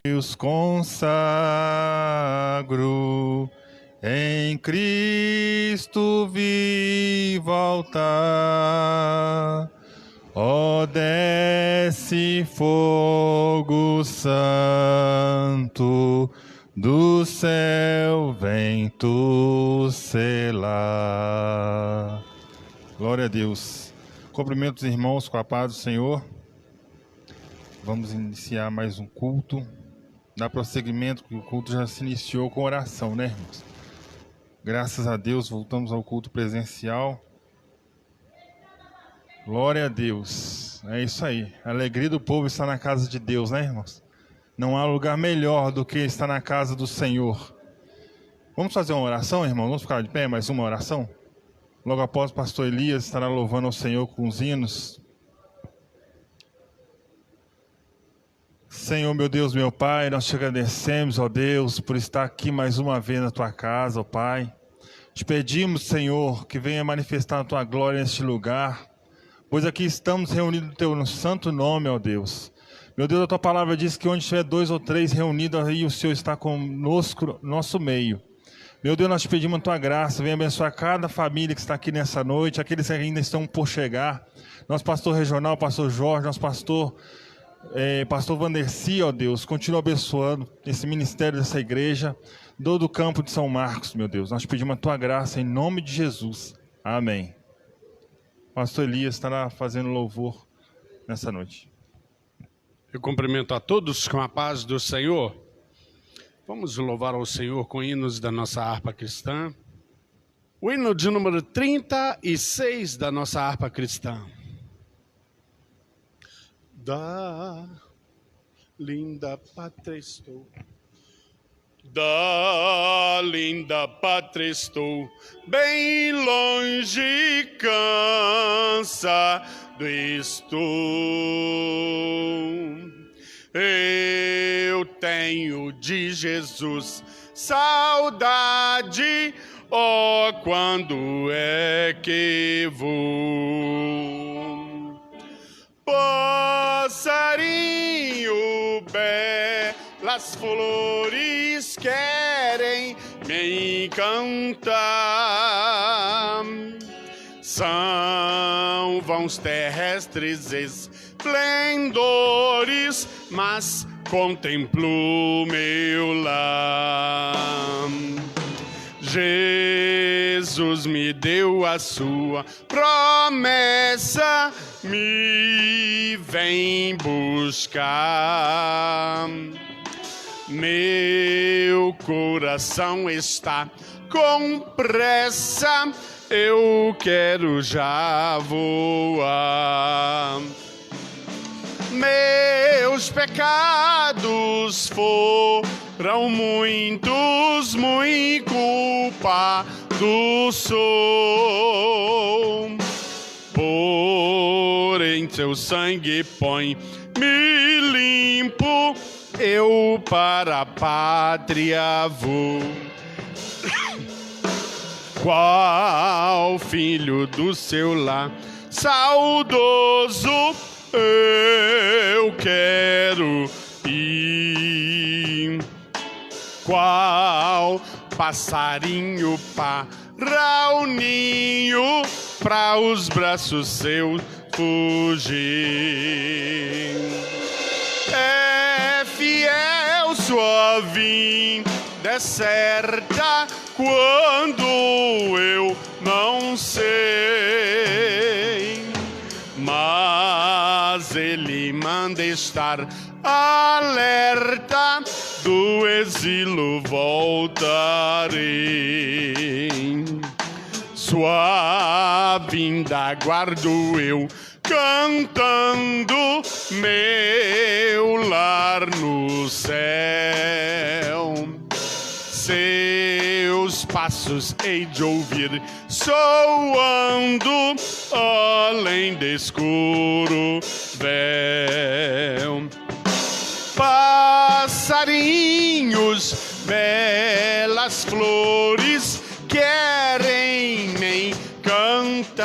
os consagro, em Cristo vivo altar. Ó, desce fogo santo, do céu vem tu selar. Glória a Deus. Cumprimento os irmãos com a paz do Senhor. Vamos iniciar mais um culto. Dá prosseguimento, que o culto já se iniciou com oração, né, irmãos? Graças a Deus, voltamos ao culto presencial. Glória a Deus. É isso aí. A alegria do povo está na casa de Deus, né, irmãos? Não há lugar melhor do que estar na casa do Senhor. Vamos fazer uma oração, irmão? Vamos ficar de pé, mais uma oração? Logo após o pastor Elias estará louvando ao Senhor com os hinos. Senhor, meu Deus, meu Pai, nós te agradecemos, ó Deus, por estar aqui mais uma vez na tua casa, ó Pai. Te pedimos, Senhor, que venha manifestar a tua glória neste lugar, pois aqui estamos reunidos no teu santo nome, ó Deus. Meu Deus, a tua palavra diz que onde tiver 2 ou 3 reunidos, aí o Senhor está conosco, nosso meio. Meu Deus, nós te pedimos a tua graça, venha abençoar cada família que está aqui nessa noite, aqueles que ainda estão por chegar. Nosso pastor regional, pastor Jorge, nosso pastor Vanderci, ó Deus, continua abençoando esse ministério dessa igreja, do campo de São Marcos, meu Deus. Nós te pedimos a tua graça em nome de Jesus. Amém. Pastor Elias estará fazendo louvor nessa noite. Eu cumprimento a todos com a paz do Senhor. Vamos louvar ao Senhor com hinos da nossa harpa cristã. O hino de número 36 da nossa harpa cristã. Da linda pátria estou, da linda pátria estou, bem longe, cansado estou. Eu tenho de Jesus saudade, oh, quando é que vou? Passarinho, belas flores querem me encantar. São vãos terrestres esplendores, mas contemplo meu lar. Jesus me deu a sua promessa, me vem buscar. Meu coração está com pressa, eu quero já voar. Meus pecados foram muitos, muito culpado sou. Porém teu sangue põe-me limpo, eu para a pátria vou. Qual filho do seu lar saudoso, eu quero ir. Qual passarinho para o ninho, para os braços seus fugir. É fiel sua vinda, é certa quando eu não sei, mas ele manda estar alerta, do exílio voltarei. Sua vinda aguardo eu, cantando meu lar no céu. Seus passos hei de ouvir soando além de escuro véu. Passarinhos, belas flores querem me cantar.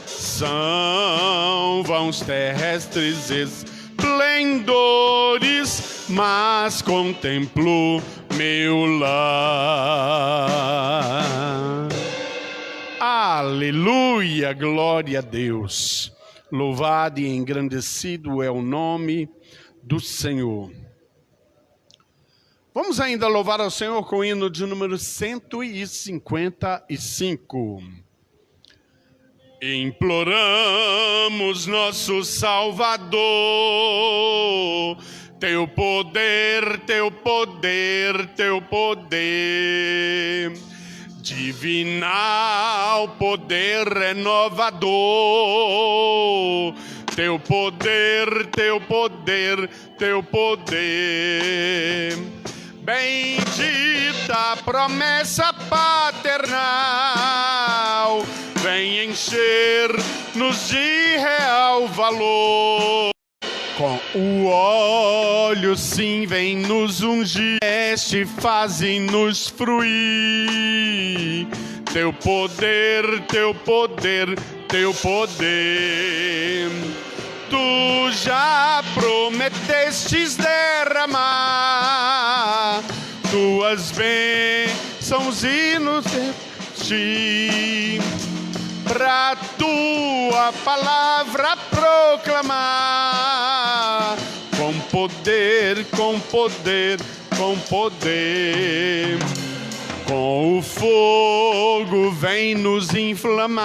São vãos terrestres esplendores, em dores, mas contemplo meu lar. Aleluia, glória a Deus. Louvado e engrandecido é o nome do Senhor. Vamos ainda louvar ao Senhor com o hino de número 155. Imploramos, nosso Salvador, teu poder, teu poder, teu poder, divinal poder renovador, teu poder, teu poder, teu poder. Bendita promessa paternal, vem encher-nos de real valor. Com o óleo sim vem nos ungir, este faze-nos fruir. Teu poder, teu poder, teu poder. Tu já prometestes derramar tuas bênçãos e nos ti, pra tua palavra proclamar, com poder, com poder, com poder. Com o fogo vem nos inflamar,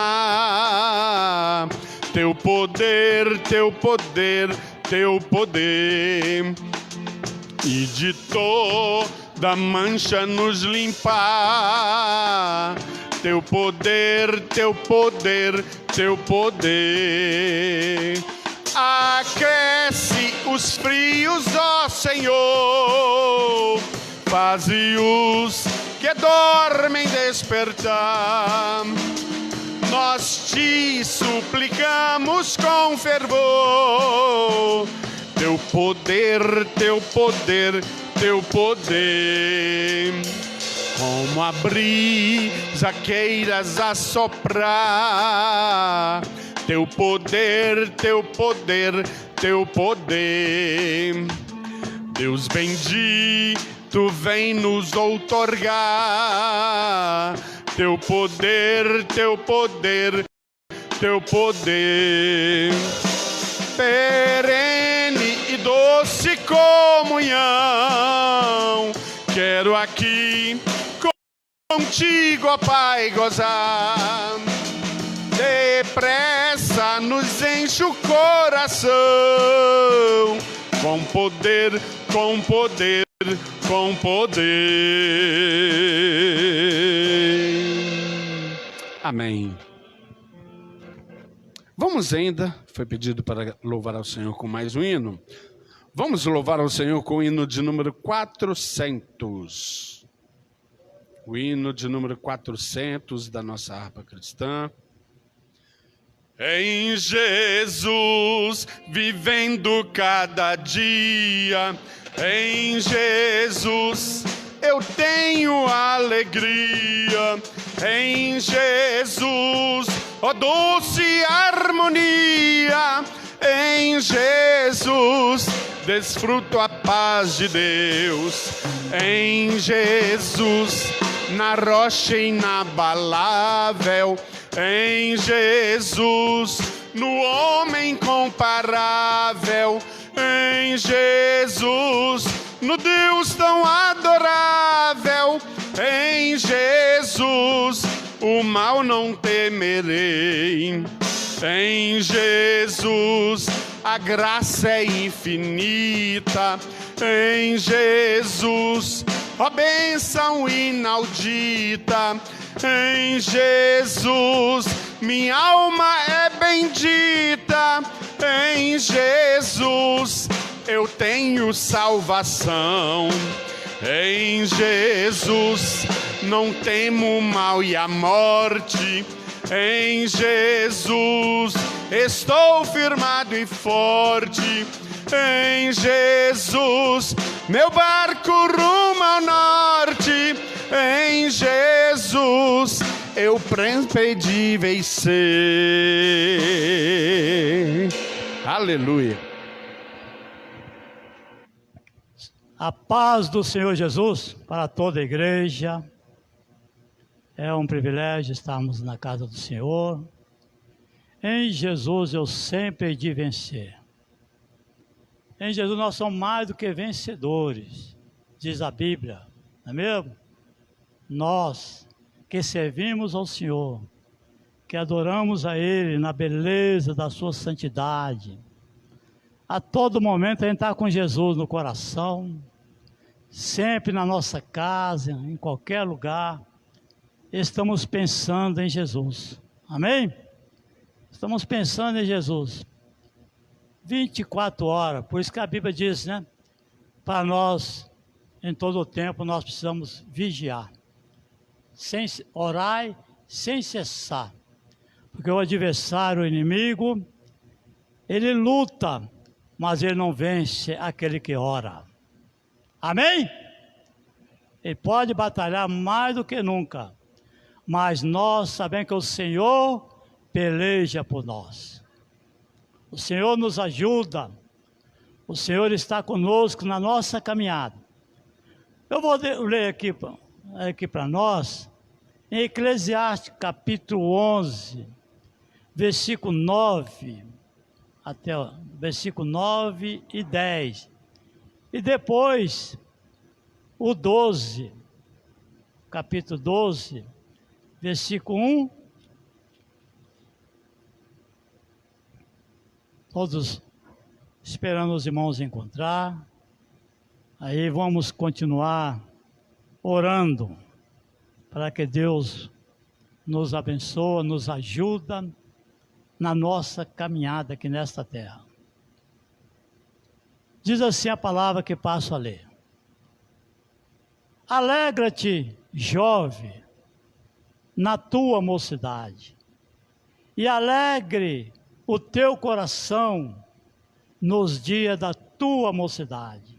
teu poder, teu poder, teu poder. E de toda mancha nos limpar, teu poder, teu poder, teu poder. Aquece os frios, ó Senhor, faze-os que dormem despertar. Nós te suplicamos com fervor, teu poder, teu poder, teu poder. Como a brisa queiras assoprar, teu poder, teu poder, teu poder. Deus bendito vem nos outorgar, teu poder, teu poder, teu poder. Perene e doce comunhão, quero aqui contigo, ó Pai, gozar. Depressa nos enche o coração, com poder, com poder, com poder. Amém. Vamos ainda, foi pedido para louvar ao Senhor com mais um hino. Vamos louvar ao Senhor com o hino de número 400. O hino de número 400 da nossa harpa cristã. Em Jesus, vivendo cada dia, em Jesus eu tenho alegria. Em Jesus, ó doce harmonia, em Jesus desfruto a paz de Deus. Em Jesus, na rocha inabalável, em Jesus, no homem incomparável, em Jesus, no Deus tão adorável, em Jesus, o mal não temerei. Em Jesus, a graça é infinita. Em Jesus, ó bênção inaudita. Em Jesus, minha alma é bendita. Em Jesus, eu tenho salvação. Em Jesus, não temo o mal e a morte. Em Jesus, estou firmado e forte. Em Jesus, meu barco rumo ao norte. Em Jesus, eu pedi vencer. Aleluia. A paz do Senhor Jesus para toda a igreja. É um privilégio estarmos na casa do Senhor. Em Jesus eu sempre hei de vencer. Em Jesus nós somos mais do que vencedores, diz a Bíblia, não é mesmo? Nós que servimos ao Senhor, que adoramos a Ele na beleza da sua santidade. A todo momento a gente está com Jesus no coração, sempre na nossa casa, em qualquer lugar, estamos pensando em Jesus. Amém? Estamos pensando em Jesus. 24 horas, por isso que a Bíblia diz, né? Para nós, em todo o tempo, nós precisamos vigiar. Orar sem cessar. Porque o adversário, o inimigo, ele luta, mas ele não vence aquele que ora. Amém? Ele pode batalhar mais do que nunca, mas nós sabemos que o Senhor peleja por nós. O Senhor nos ajuda, o Senhor está conosco na nossa caminhada. Eu vou ler aqui para nós, em Eclesiastes capítulo 11, versículo 9, até o versículo 9 e 10. E depois, o 12, capítulo 12, versículo 1. Todos esperando os irmãos encontrar. Aí vamos continuar orando para que Deus nos abençoe, nos ajuda na nossa caminhada aqui nesta terra. Diz assim a palavra que passo a ler. Alegra-te, jovem, na tua mocidade, e alegre o teu coração nos dias da tua mocidade,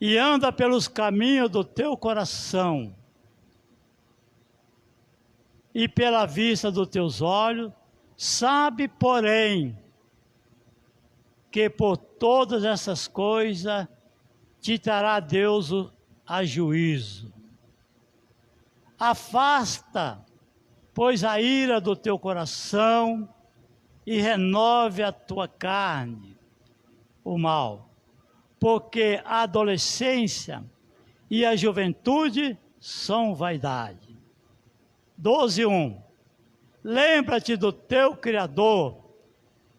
e anda pelos caminhos do teu coração, e pela vista dos teus olhos, sabe, porém, que por todas essas coisas te trará Deus a juízo. Afasta, pois, a ira do teu coração e renove a tua carne, o mal, porque a adolescência e a juventude são vaidade. 12:1. Lembra-te do teu Criador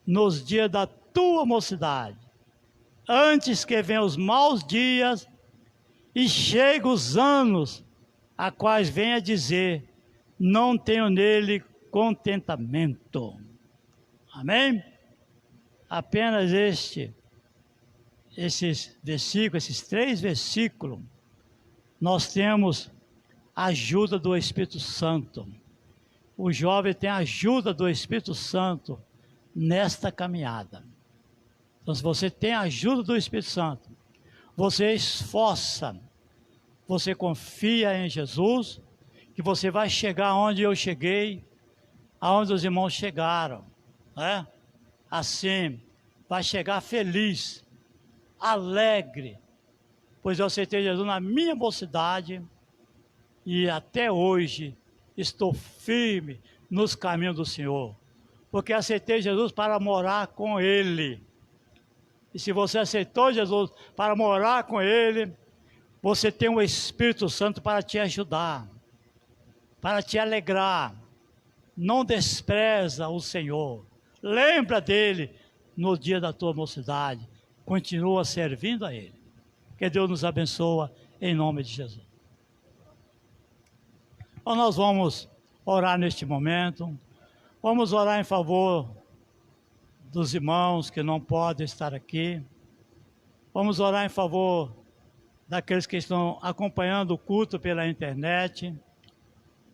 nos dias da tua mocidade, antes que venham os maus dias e cheguem os anos, a quais venha dizer, não tenho nele contentamento. Amém? Apenas esses versículos, esses 3 versículos, nós temos a ajuda do Espírito Santo. O jovem tem a ajuda do Espírito Santo nesta caminhada. Então, se você tem a ajuda do Espírito Santo, você esforça, você confia em Jesus, que você vai chegar onde eu cheguei, aonde os irmãos chegaram, né? Assim, vai chegar feliz, alegre, pois eu aceitei Jesus na minha mocidade e até hoje estou firme nos caminhos do Senhor, porque aceitei Jesus para morar com Ele. E se você aceitou Jesus para morar com Ele, você tem o Espírito Santo para te ajudar, para te alegrar. Não despreza o Senhor. Lembra dele no dia da tua mocidade. Continua servindo a Ele. Que Deus nos abençoe em nome de Jesus. Então nós vamos orar neste momento. Vamos orar em favor dos irmãos que não podem estar aqui. Vamos orar em favor daqueles que estão acompanhando o culto pela internet.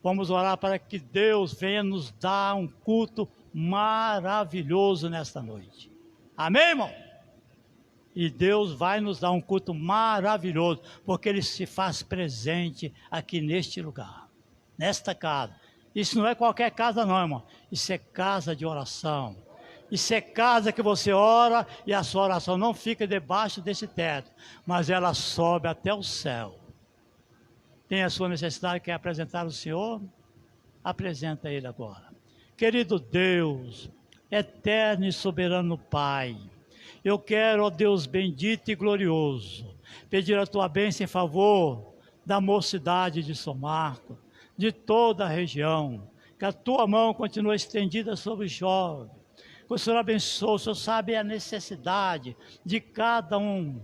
Vamos orar para que Deus venha nos dar um culto maravilhoso nesta noite. Amém, irmão? E Deus vai nos dar um culto maravilhoso, porque Ele se faz presente aqui neste lugar, nesta casa. Isso não é qualquer casa não, irmão. Isso é casa de oração. Isso é casa que você ora e a sua oração não fica debaixo desse teto, mas ela sobe até o céu. Tem a sua necessidade, quer apresentar ao Senhor? Apresenta Ele agora. Querido Deus, eterno e soberano Pai, eu quero, ó Deus bendito e glorioso, pedir a Tua bênção em favor da mocidade de São Marcos, de toda a região, que a Tua mão continue estendida sobre os jovens, que o Senhor abençoe, o Senhor sabe a necessidade de cada um.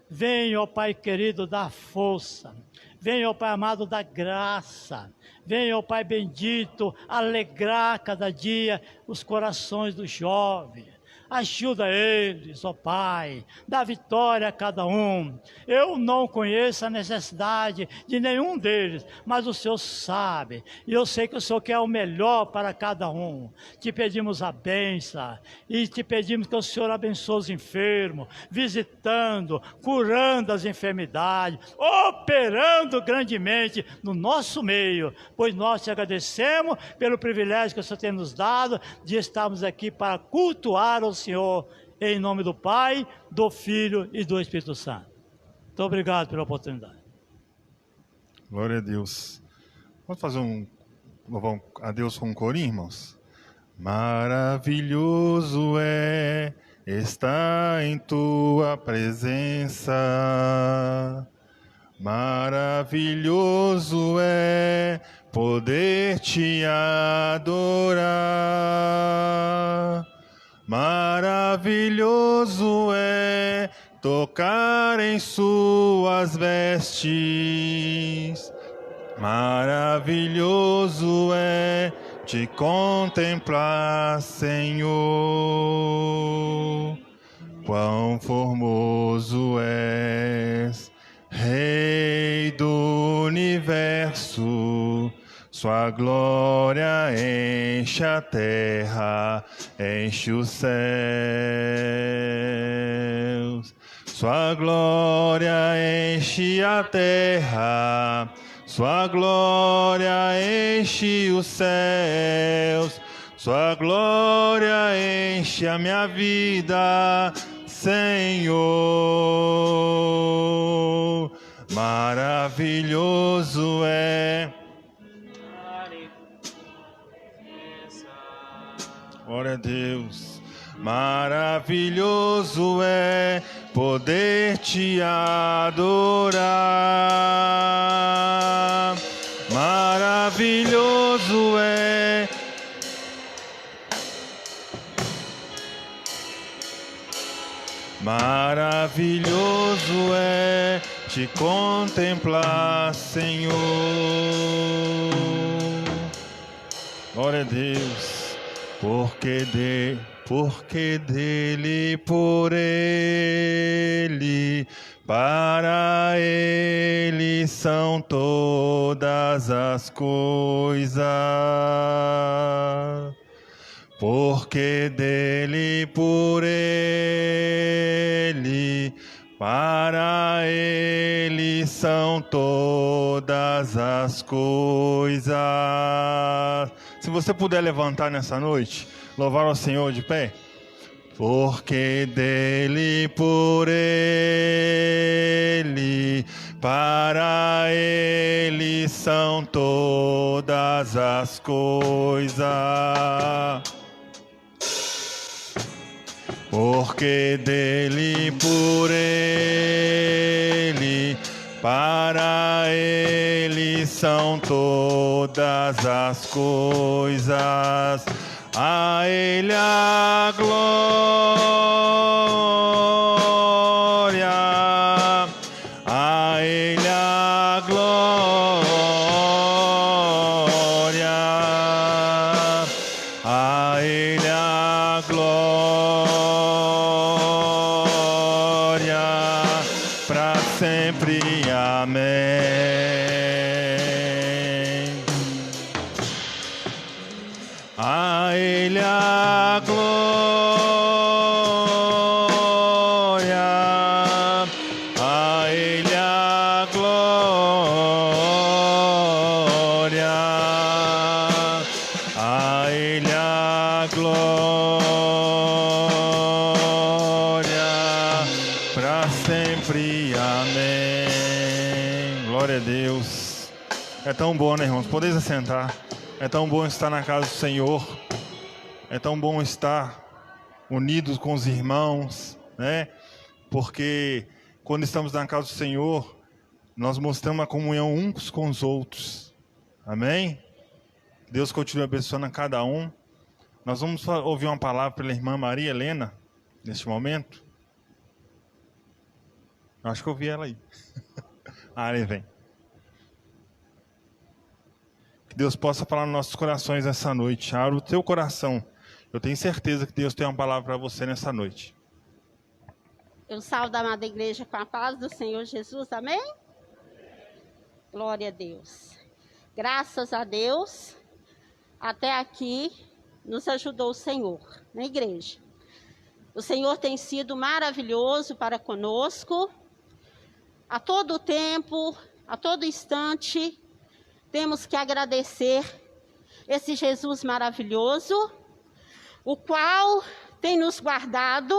Venha, ó Pai querido, dar força. Venha, ó Pai amado, dar graça. Venha, ó Pai bendito, alegrar cada dia os corações dos jovens. Ajuda eles, ó Pai, dá vitória a cada um. Eu não conheço a necessidade de nenhum deles, mas o Senhor sabe. E eu sei que o Senhor quer o melhor para cada um. Te pedimos a bênção e te pedimos que o Senhor abençoe os enfermos, visitando, curando as enfermidades, operando grandemente no nosso meio, pois nós te agradecemos pelo privilégio que o Senhor tem nos dado de estarmos aqui para cultuar o Senhor, em nome do Pai, do Filho e do Espírito Santo. Muito obrigado pela oportunidade. Glória a Deus. Vamos fazer louvar a Deus com um corinho, irmãos? Maravilhoso é estar em tua presença. Maravilhoso é poder te adorar. Maravilhoso é tocar em suas vestes. Maravilhoso é te contemplar, Senhor. Quão formoso és, Rei do universo. Sua glória enche a terra, enche os céus. Sua glória enche a terra, sua glória enche os céus. Sua glória enche a minha vida, Senhor. Maravilhoso é. Glória a Deus. Maravilhoso é poder te adorar. Maravilhoso é. Maravilhoso é te contemplar, Senhor. Glória a Deus. Porque dele, por ele, para ele são todas as coisas. Porque dele, por ele, para ele são todas as coisas. Se você puder levantar nessa noite, louvar ao Senhor de pé. Porque dele, por ele, para ele são todas as coisas. Porque dele, por ele, para ele são todas as coisas. A ele a glória, a ele a glória, a ele a glória, para sempre, amém. A ele a glória, a ele a glória, a ele a glória, sempre. Amém. Glória a Deus. É tão bom, né, irmãos? Podeis assentar. É tão bom estar na casa do Senhor. É tão bom estar unidos com os irmãos, né? Porque quando estamos na casa do Senhor, nós mostramos a comunhão uns com os outros. Amém? Deus continue abençoando a cada um. Nós vamos ouvir uma palavra pela irmã Maria Helena, neste momento. Acho que eu ouvi ela aí. Ali vem. Que Deus possa falar nos nossos corações essa noite. Abra o teu coração. Eu tenho certeza que Deus tem uma palavra para você nessa noite. Eu salvo a amada igreja com a paz do Senhor Jesus, amém? Glória a Deus. Graças a Deus, até aqui nos ajudou o Senhor, na igreja. O Senhor tem sido maravilhoso para conosco. A todo tempo, a todo instante, temos que agradecer esse Jesus maravilhoso, o qual tem nos guardado,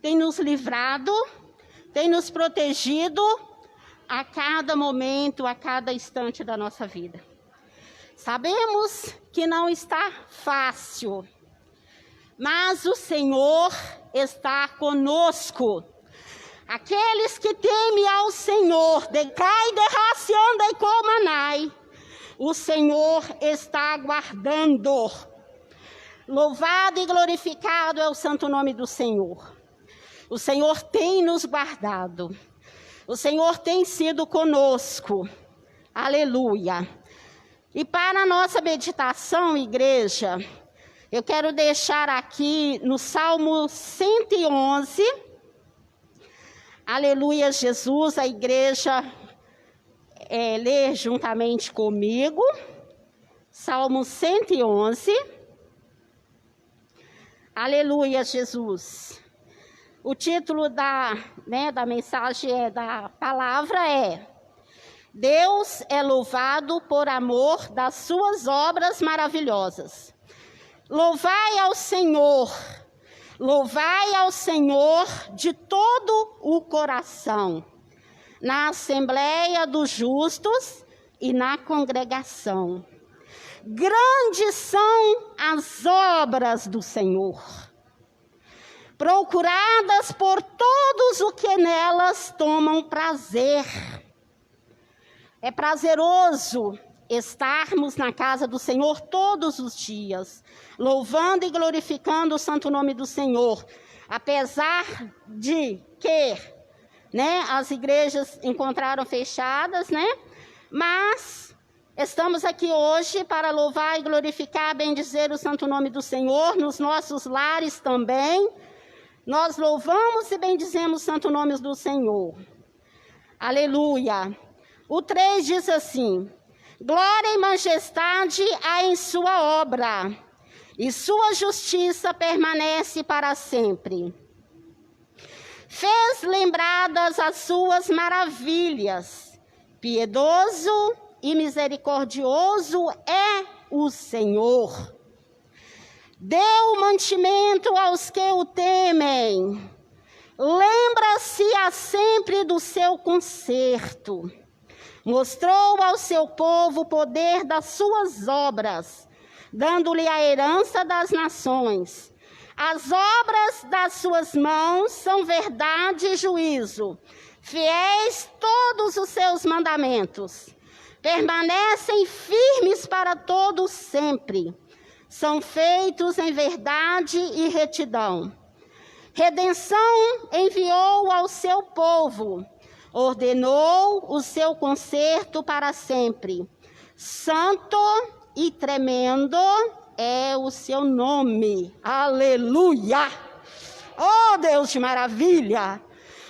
tem nos livrado, tem nos protegido a cada momento, a cada instante da nossa vida. Sabemos que não está fácil, mas o Senhor está conosco. Aqueles que temem ao Senhor, decai derracianda e comanai, o Senhor está aguardando. Louvado e glorificado é o santo nome do Senhor. O Senhor tem nos guardado. O Senhor tem sido conosco. Aleluia. E para a nossa meditação, igreja, eu quero deixar aqui no Salmo 111. Aleluia, Jesus, a igreja lê juntamente comigo. Salmo 111. Aleluia, Jesus. O título da mensagem da palavra é: Deus é louvado por amor das suas obras maravilhosas. Louvai ao Senhor de todo o coração, na assembleia dos justos e na congregação. Grandes são as obras do Senhor, procuradas por todos os que nelas tomam prazer. É prazeroso estarmos na casa do Senhor todos os dias, louvando e glorificando o santo nome do Senhor, apesar de que, as igrejas encontraram fechadas, mas estamos aqui hoje para louvar e glorificar, bendizer o santo nome do Senhor, nos nossos lares também. Nós louvamos e bendizemos o santo nome do Senhor. Aleluia. O 3 diz assim: glória e majestade há em sua obra, e sua justiça permanece para sempre. Fez lembradas as suas maravilhas. Piedoso e misericordioso é o Senhor. Deu mantimento aos que o temem. Lembra-se sempre do seu conserto. Mostrou ao seu povo o poder das suas obras, dando-lhe a herança das nações. As obras das suas mãos são verdade e juízo. Fiéis todos os seus mandamentos. Permanecem firmes para todo sempre. São feitos em verdade e retidão. Redenção enviou ao seu povo. Ordenou o seu conserto para sempre. Santo e tremendo é o seu nome. Aleluia! Oh, Deus de maravilha!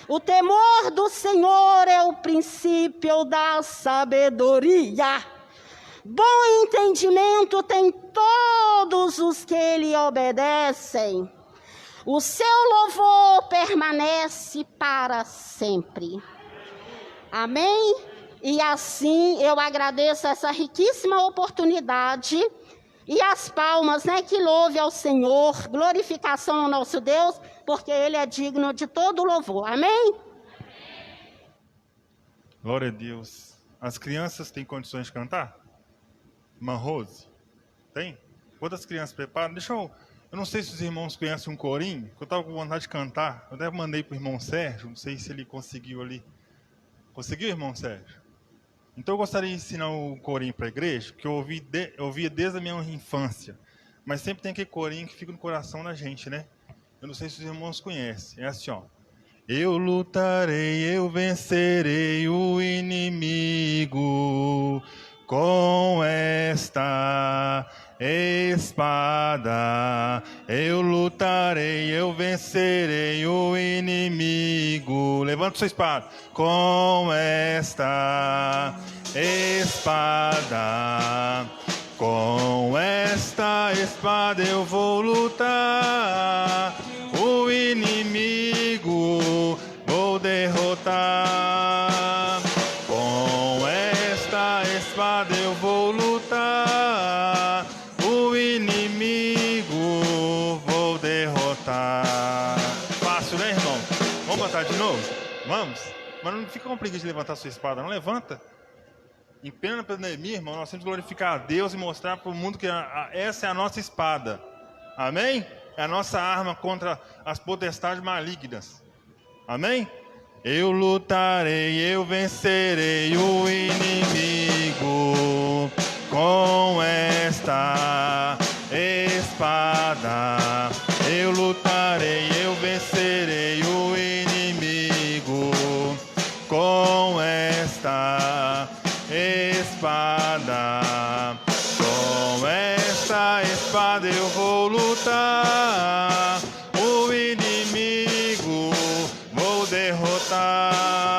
O temor do Senhor é o princípio da sabedoria. Bom entendimento tem todos os que lhe obedecem. O seu louvor permanece para sempre. Amém? E assim eu agradeço essa riquíssima oportunidade e as palmas, que louve ao Senhor, glorificação ao nosso Deus, porque Ele é digno de todo louvor. Amém? Glória a Deus. As crianças têm condições de cantar? Irmã Rose? Tem? Quantas crianças preparam? Eu não sei se os irmãos conhecem um corinho, que eu estava com vontade de cantar. Eu até mandei para o irmão Sérgio, não sei se ele conseguiu ali. Conseguiu, irmão Sérgio? Então eu gostaria de ensinar o corinho para a igreja, que eu ouvia desde a minha infância. Mas sempre tem aquele corinho que fica no coração da gente, né? Eu não sei se os irmãos conhecem. É assim, ó. Eu lutarei, eu vencerei o inimigo com esta espada. Eu lutarei, eu vencerei o inimigo. Levanta sua espada. Com esta espada. Com esta espada eu vou lutar. O inimigo vou derrotar. Com esta espada eu vou lutar. O inimigo vou derrotar. Fácil, né, irmão? Vamos botar de novo? Vamos? Mas não fica com preguiça de levantar sua espada, não levanta. Em plena pandemia, irmão, nós temos que glorificar a Deus e mostrar para o mundo que essa é a nossa espada. Amém? É a nossa arma contra as potestades malignas. Amém? Eu lutarei, eu vencerei o inimigo com esta espada. Eu lutarei, eu vencerei o inimigo com esta espada. Com esta espada eu vou lutar. O inimigo vou derrotar.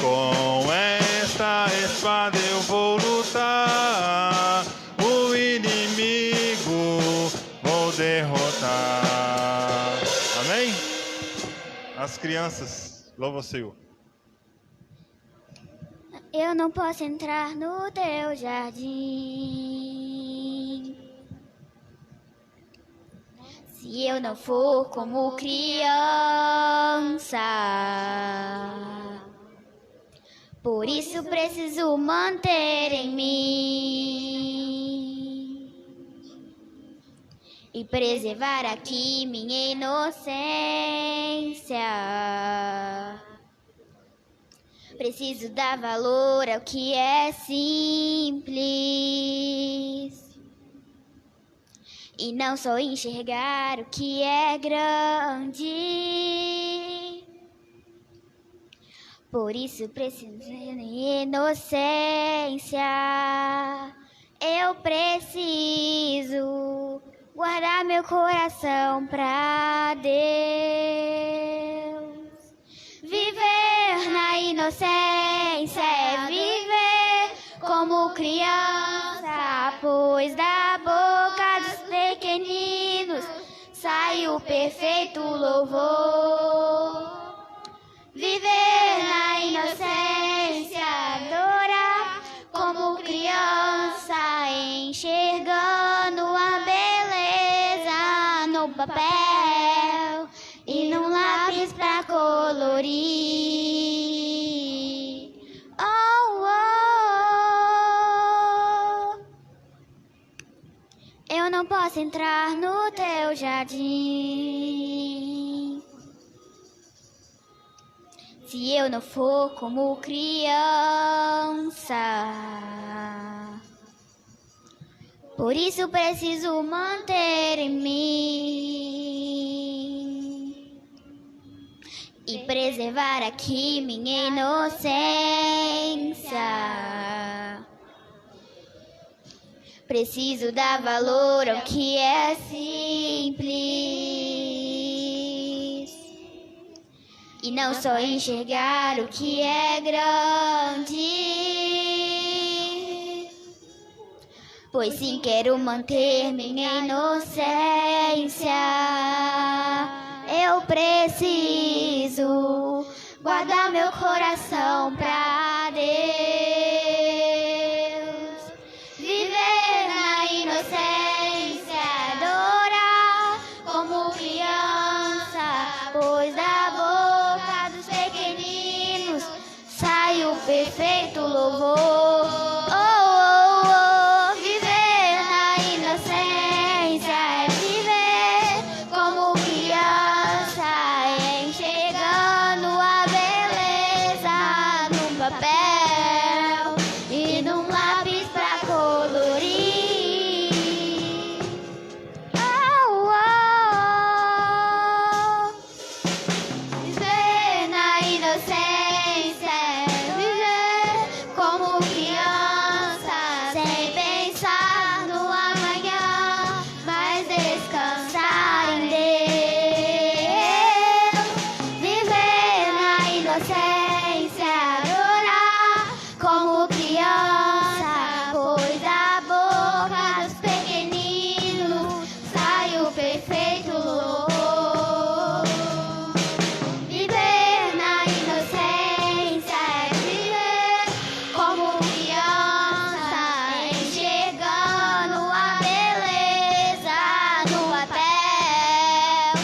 Com esta espada eu vou lutar. O inimigo vou derrotar. Amém? As crianças, louva o Senhor. Eu não posso entrar no teu jardim se eu não for como criança. Por isso preciso manter em mim e preservar aqui minha inocência. Preciso dar valor ao que é simples e não só enxergar o que é grande. Por isso preciso de inocência. Eu preciso guardar meu coração pra Deus. Viver na inocência é viver como criança, pois da boca dos pequeninos sai o perfeito louvor. Viver na inocência, adorar como criança, enxergando a beleza no papel e num lápis pra colorir. Oh, oh, oh. Eu não posso entrar no teu jardim se eu não for como criança. Por isso preciso manter em mim e preservar aqui minha inocência. Preciso dar valor ao que é simples e não só enxergar o que é grande. Pois sim, quero manter minha inocência. Eu preciso guardar meu coração pra Deus. Viver na inocência, adorar como criança, pois da boca dos pequeninos sai perfeito louvor. Oh, oh, oh, viver na inocência é viver como criança, enxergando a beleza num papel e num lápis pra colorir. Oh, oh, oh. Viver na inocência é viver como criança, sem pensar no amanhã, mas descansar em Deus. Viver na inocência, adorar como criança, pois da boca dos pequeninos sai o perfeito louvor. Viver na inocência é viver como criança, enxergando a beleza no papel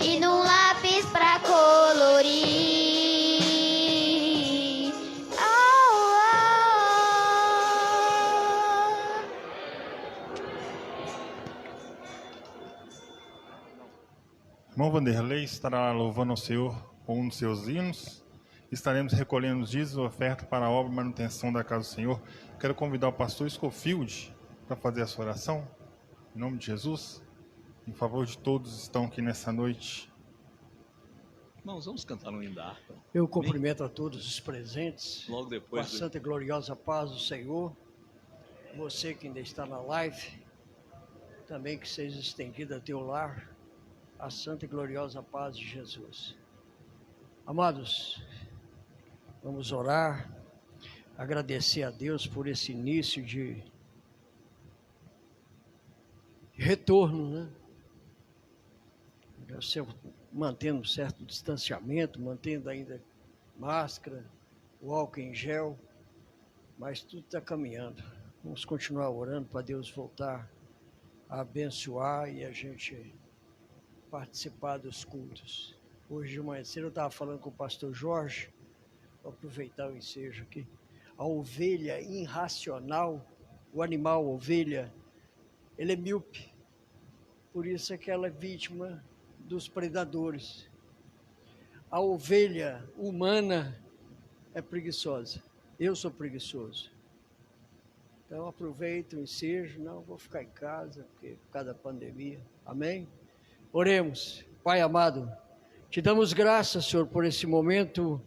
e num lápis pra colorir. Oh, Irmão Vanderlei estará louvando ao Senhor com um dos seus hinos. Estaremos recolhendo os dízimos e oferta para a obra e manutenção da casa do Senhor. Quero convidar o pastor Scofield para fazer essa oração. Em nome de Jesus, em favor de todos que estão aqui nessa noite. Irmãos, vamos cantar um hino da harpa. Eu cumprimento a todos os presentes, Logo com a depois do... santa e gloriosa paz do Senhor. Você que ainda está na live, também que seja estendida a teu lar, a santa e gloriosa paz de Jesus. Amados, vamos orar, agradecer a Deus por esse início de retorno, né? Você mantendo um certo distanciamento, mantendo ainda máscara, o álcool em gel, mas tudo está caminhando. Vamos continuar orando para Deus voltar a abençoar e a gente participar dos cultos. Hoje de manhã cedo eu estava falando com o pastor Jorge, vou aproveitar o ensejo aqui. A ovelha irracional, o animal ovelha, ele é míope, por isso é que ela é vítima dos predadores. A ovelha humana é preguiçosa. Eu sou preguiçoso. Então aproveito o ensejo, não vou ficar em casa, porque por causa da pandemia. Amém? Oremos. Pai amado, te damos graças, Senhor, por esse momento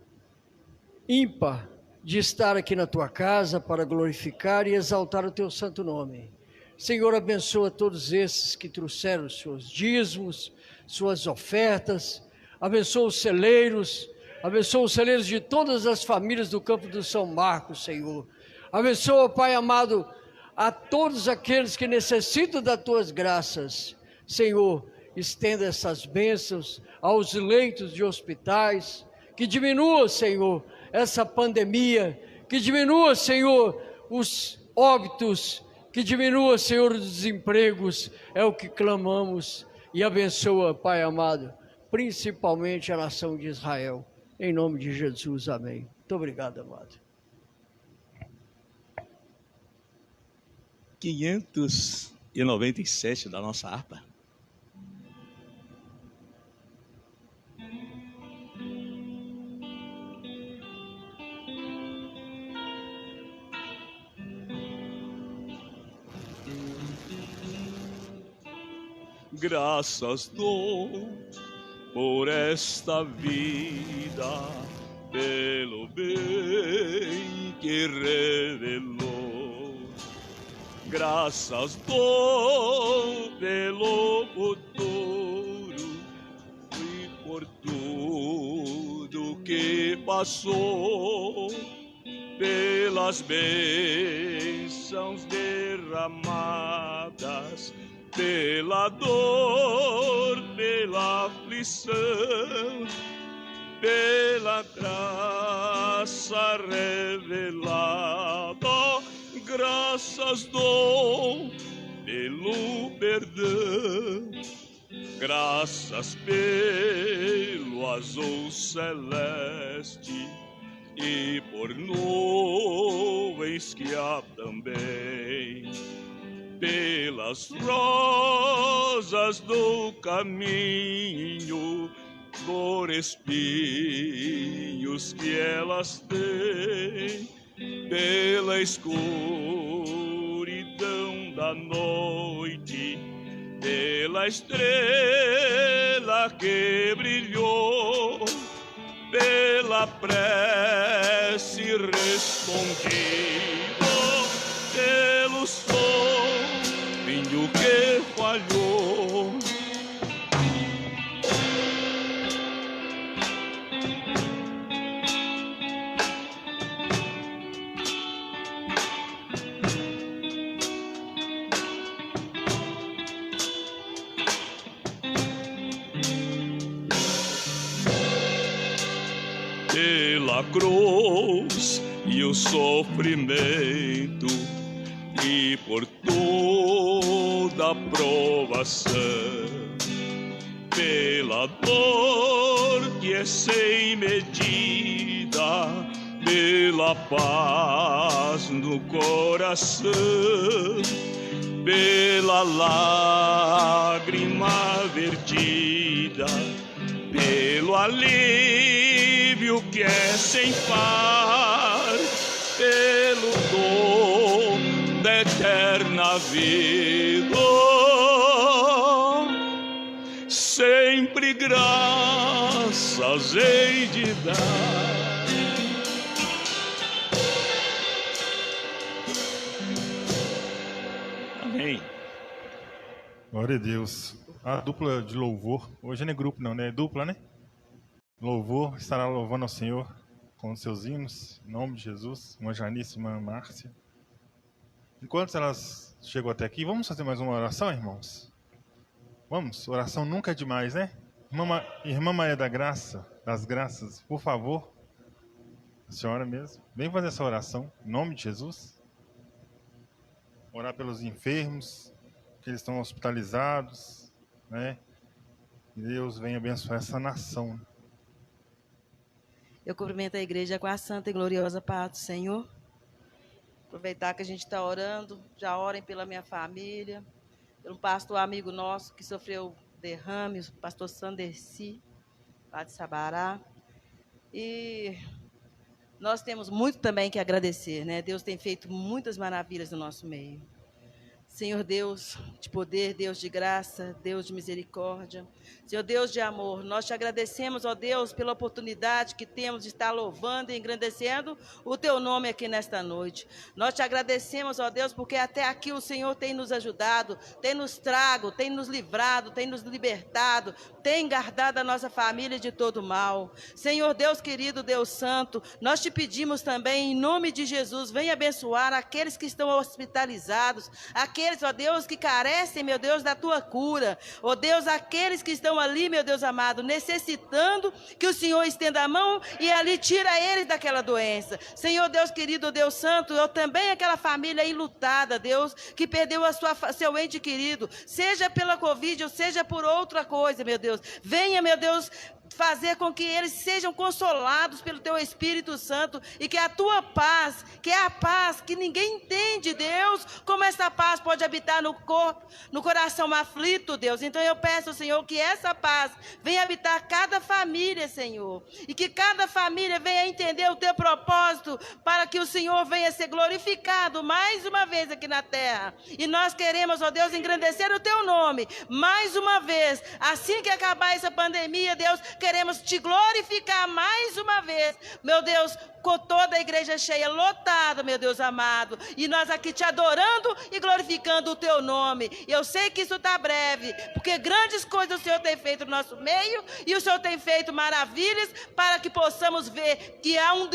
ímpar de estar aqui na tua casa para glorificar e exaltar o teu santo nome. Senhor, abençoa todos esses que trouxeram os seus dízimos, suas ofertas, abençoa os celeiros de todas as famílias do campo do São Marcos, Senhor. Abençoa, Pai amado, a todos aqueles que necessitam das tuas graças. Senhor, estenda essas bênçãos aos leitos de hospitais, que diminua, Senhor, essa pandemia, que diminua, Senhor, os óbitos, que diminua, Senhor, os desempregos, é o que clamamos, e abençoa, Pai amado, principalmente a nação de Israel, em nome de Jesus, amém. Muito obrigado, amado. 597 da nossa harpa. Graças dou por esta vida, pelo bem que revelou. Graças dou pelo futuro e por tudo que passou, pelas bênçãos derramadas, pela dor, pela aflição, pela graça revelada. Graças dou pelo perdão, graças pelo azul celeste e por nuvens que há também, pelas rosas do caminho, por espinhos que elas têm, pela escuridão da noite, pela estrela que brilhou, pela prece respondida, pelo sonho que falhou. Pela cruz e o sofrimento, e por toda a provação, pela dor que é sem medida, pela paz no coração, pela lágrima vertida, pelo alívio que é sem par, pelo dom da eterna vida, sempre graças hei de dar. Amém. Glória a Deus. A dupla de louvor, hoje não é grupo não, né? É dupla, né? Louvor, estará louvando ao Senhor com os seus hinos, em nome de Jesus, uma Janice e uma Márcia. Enquanto elas chegam até aqui, vamos fazer mais uma oração, irmãos? Vamos? Oração nunca é demais, né? Irmã Maria das Graças, por favor, a senhora mesmo, vem fazer essa oração, em nome de Jesus. Orar pelos enfermos, que eles estão hospitalizados, né? Que Deus venha abençoar essa nação. Eu cumprimento a igreja com a santa e gloriosa paz do Senhor. Aproveitar que a gente está orando, já orem pela minha família, pelo pastor amigo nosso que sofreu derrame, o pastor Sanderci, lá de Sabará. E nós temos muito também que agradecer, né? Deus tem feito muitas maravilhas no nosso meio. Senhor Deus de poder, Deus de graça, Deus de misericórdia, Senhor Deus de amor, nós te agradecemos, ó Deus, pela oportunidade que temos de estar louvando e engrandecendo o teu nome aqui nesta noite. Nós te agradecemos, ó Deus, porque até aqui o Senhor tem nos ajudado, tem nos trago, tem nos livrado, tem nos libertado, tem guardado a nossa família de todo mal. Senhor Deus querido, Deus santo, nós te pedimos também, em nome de Jesus, venha abençoar aqueles que estão hospitalizados, aqueles, ó Deus, que carecem, meu Deus, da tua cura. Ó Deus, aqueles que estão ali, meu Deus amado, necessitando que o Senhor estenda a mão e ali tira eles daquela doença. Senhor Deus querido, Deus santo, eu também aquela família enlutada, Deus, que perdeu seu ente querido, seja pela Covid ou seja por outra coisa, meu Deus. Venha, meu Deus, fazer com que eles sejam consolados pelo teu Espírito Santo e que a tua paz, que é a paz que ninguém entende, Deus, como essa paz pode habitar no corpo, no coração aflito, Deus. Então eu peço, Senhor, que essa paz venha habitar cada família, Senhor, e que cada família venha entender o teu propósito para que o Senhor venha ser glorificado mais uma vez aqui na terra. E nós queremos, ó Deus, engrandecer o teu nome mais uma vez, assim que acabar essa pandemia, Deus, queremos te glorificar mais uma vez, meu Deus, com toda a igreja cheia, lotada, meu Deus amado, e nós aqui te adorando e glorificando o teu nome. Eu sei que isso está breve, porque grandes coisas o Senhor tem feito no nosso meio, e o Senhor tem feito maravilhas para que possamos ver que há um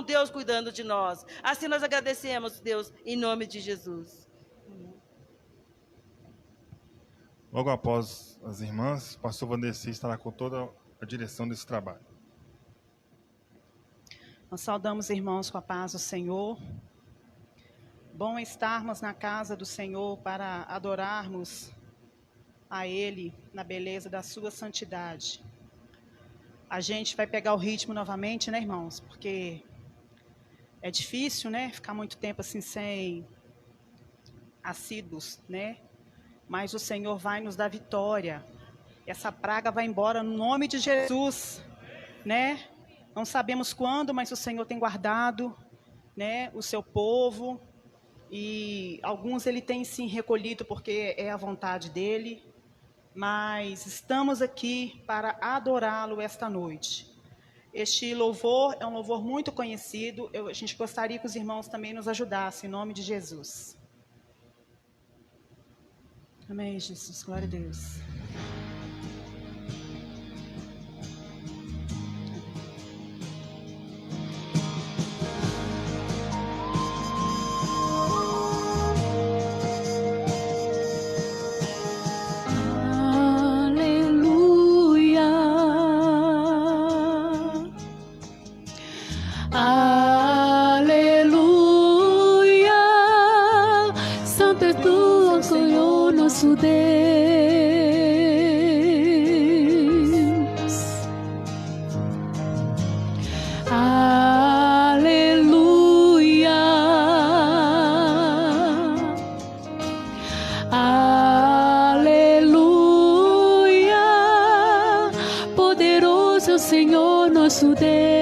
Deus cuidando de nós. Assim nós agradecemos, Deus, em nome de Jesus. Logo após as irmãs, o pastor Vandercy estará com toda a direção desse trabalho. Nós saudamos, irmãos, com a paz do Senhor. Bom estarmos na casa do Senhor para adorarmos a Ele na beleza da sua santidade. A gente vai pegar o ritmo novamente, né, irmãos? Porque É difícil, né? Ficar muito tempo assim sem assíduos, né? Mas o Senhor vai nos dar vitória. Essa praga vai embora no nome de Jesus, né? Não sabemos quando, mas o Senhor tem guardado, né, o seu povo. E alguns ele tem sim recolhido porque é a vontade dele. Mas estamos aqui para adorá-lo esta noite. Este louvor é um louvor muito conhecido. A gente gostaria que os irmãos também nos ajudassem, em nome de Jesus. Amém, Jesus. Glória a Deus. nosso Deus. Aleluia. Aleluia. Poderoso é o Senhor nosso Deus.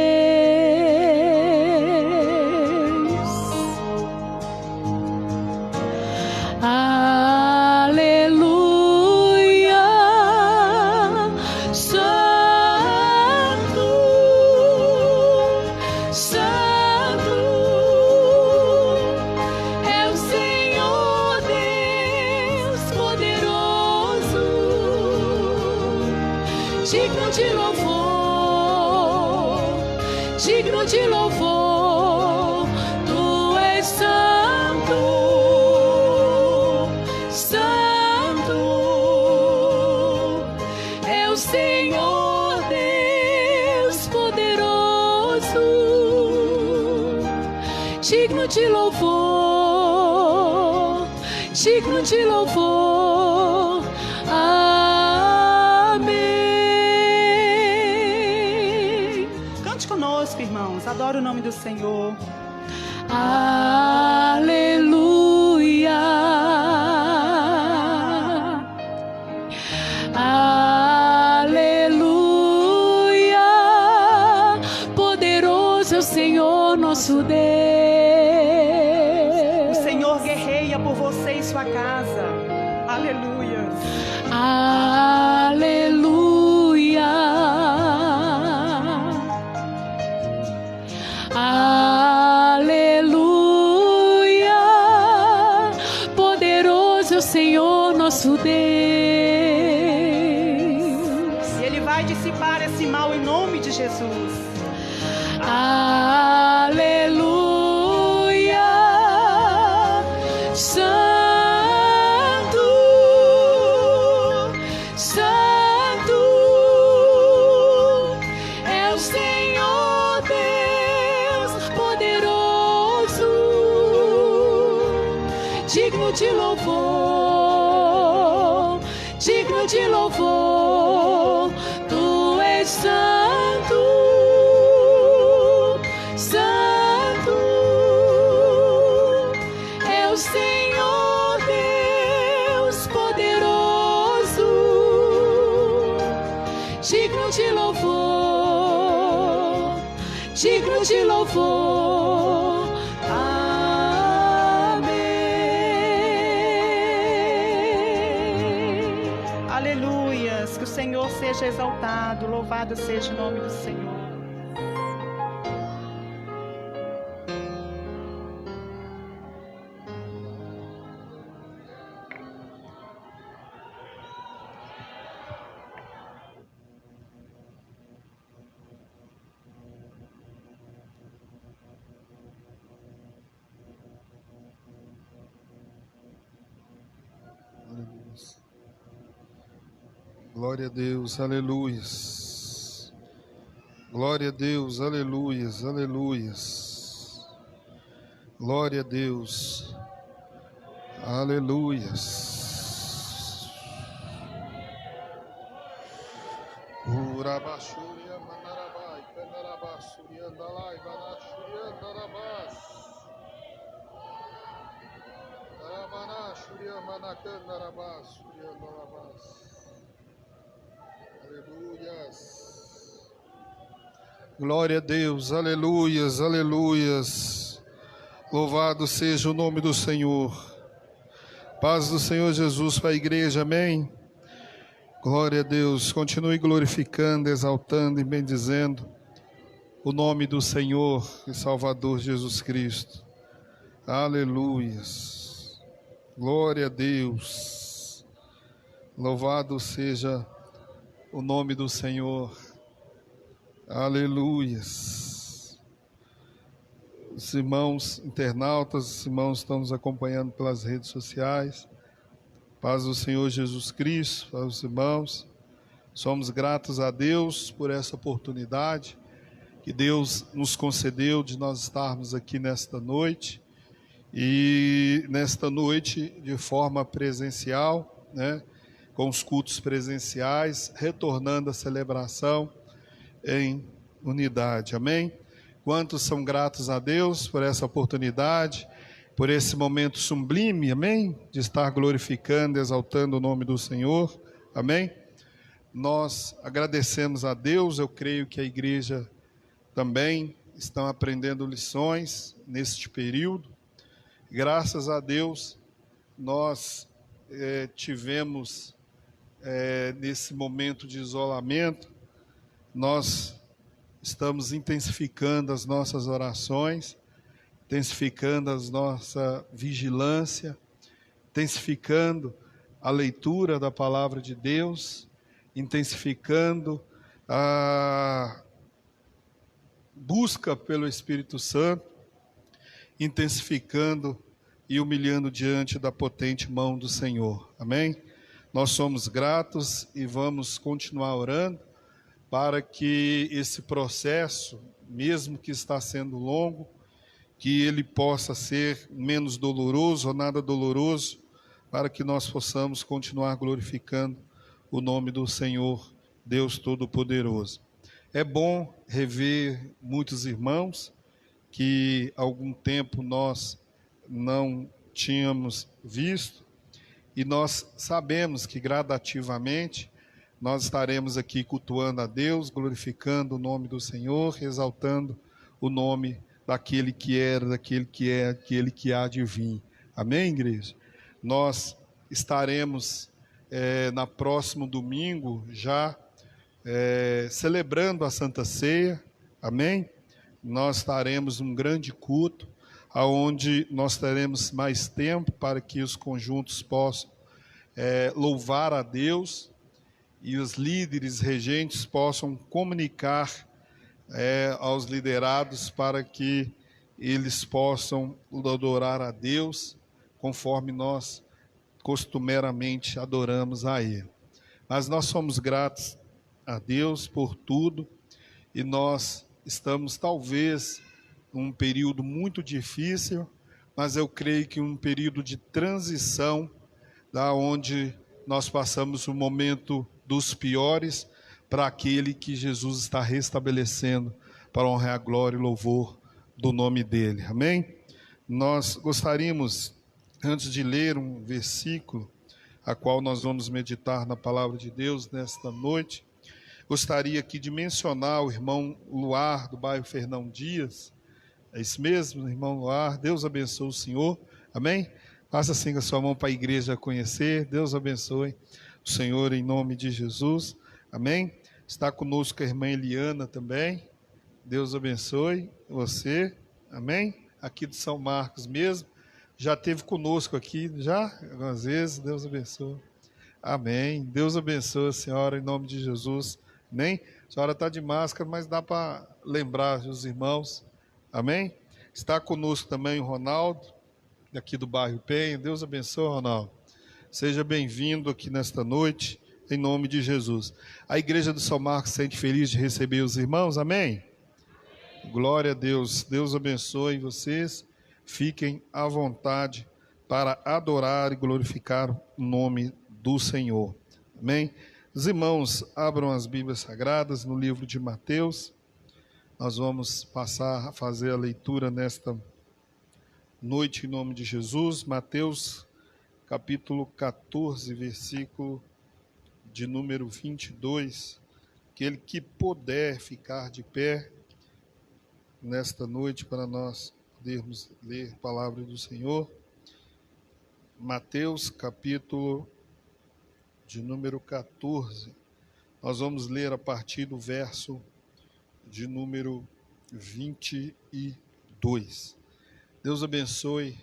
Digno de louvor, digno de louvor, tu és santo, santo, é o Senhor Deus poderoso, digno de louvor, digno de louvor. Conosco, irmãos, adoro o nome do Senhor. Aleluia. Aleluia. Poderoso é o Senhor nosso Deus. O Senhor guerreia por você e sua casa. Aleluia. Aleluia. Aleluia, poderoso é o Senhor nosso Deus. E Ele vai dissipar esse mal em nome de Jesus. Aleluia, Santo, Santo é o Senhor Deus poderoso, digno de louvor, digno de louvor, tu és santo, santo, é o Senhor Deus poderoso, digno de louvor, digno de louvor. Aleluias, que o Senhor seja exaltado, louvado seja o nome do Senhor. Glória a Deus, aleluias. Glória a Deus, aleluias, aleluias. Glória a Deus, aleluias. Urabaxúria, mandarabai, candarabá, Aleluias. Glória a Deus, aleluias, aleluias. Louvado seja o nome do Senhor. Paz do Senhor Jesus para a igreja, amém? Glória a Deus, continue glorificando, exaltando e bendizendo o nome do Senhor e Salvador Jesus Cristo. Aleluias. Glória a Deus. Louvado seja o nome do Senhor. Aleluias. Os irmãos internautas, os irmãos que estão nos acompanhando pelas redes sociais. Paz do Senhor Jesus Cristo, para os irmãos. Somos gratos a Deus por essa oportunidade que Deus nos concedeu de nós estarmos aqui nesta noite. E nesta noite de forma presencial, né, com os cultos presenciais, retornando à celebração em unidade, amém? Quantos são gratos a Deus por essa oportunidade, por esse momento sublime, amém? De estar glorificando, exaltando o nome do Senhor, amém? Nós agradecemos a Deus, eu creio que a igreja também estão aprendendo lições neste período. Graças a Deus, nós tivemos, nesse momento de isolamento, nós estamos intensificando as nossas orações, intensificando a nossa vigilância, intensificando a leitura da palavra de Deus, intensificando a busca pelo Espírito Santo, intensificando e humilhando diante da potente mão do Senhor. Amém? Nós somos gratos e vamos continuar orando para que esse processo, mesmo que está sendo longo, que ele possa ser menos doloroso ou nada doloroso, para que nós possamos continuar glorificando o nome do Senhor, Deus Todo-Poderoso. É bom rever muitos irmãos que há algum tempo nós não tínhamos visto, e nós sabemos que gradativamente nós estaremos aqui cultuando a Deus, glorificando o nome do Senhor, exaltando o nome daquele que era, daquele que é, aquele que há de vir. Amém, igreja? Nós estaremos na próximo domingo já celebrando a Santa Ceia, amém? Nós estaremos num grande culto, onde nós teremos mais tempo para que os conjuntos possam louvar a Deus e os líderes regentes possam comunicar aos liderados para que eles possam adorar a Deus conforme nós costumeiramente adoramos a Ele. Mas nós somos gratos a Deus por tudo e nós estamos talvez num período muito difícil, mas eu creio que um período de transição, da onde nós passamos o momento dos piores para aquele que Jesus está restabelecendo para honrar a glória e louvor do nome dele. Amém? Nós gostaríamos, antes de ler um versículo, a qual nós vamos meditar na palavra de Deus nesta noite, gostaria aqui de mencionar o irmão Luar, do bairro Fernão Dias. É isso mesmo, irmão Luar? Deus abençoe o senhor. Amém? Passa assim a sua mão para a igreja conhecer. Deus abençoe o Senhor em nome de Jesus. Amém? Está conosco a irmã Eliana também. Deus abençoe você. Amém? Aqui de São Marcos mesmo. Já esteve conosco aqui, já? Algumas vezes. Deus abençoe. Amém. Deus abençoe a senhora em nome de Jesus. Amém? A senhora está de máscara, mas dá para lembrar os irmãos. Amém? Está conosco também o Ronaldo, aqui do bairro Penha. Deus abençoe, Ronaldo. Seja bem-vindo aqui nesta noite, em nome de Jesus. A igreja do São Marcos se sente feliz de receber os irmãos, amém? Glória a Deus. Deus abençoe vocês. Fiquem à vontade para adorar e glorificar o nome do Senhor. Amém? Os irmãos abram as Bíblias Sagradas no livro de Mateus, Nós vamos passar a fazer a leitura nesta noite em nome de Jesus. Mateus capítulo 14, versículo de número 22. Aquele que puder ficar de pé nesta noite para nós podermos ler a palavra do Senhor. Mateus capítulo de número 14. Nós vamos ler a partir do verso de número 22. Deus abençoe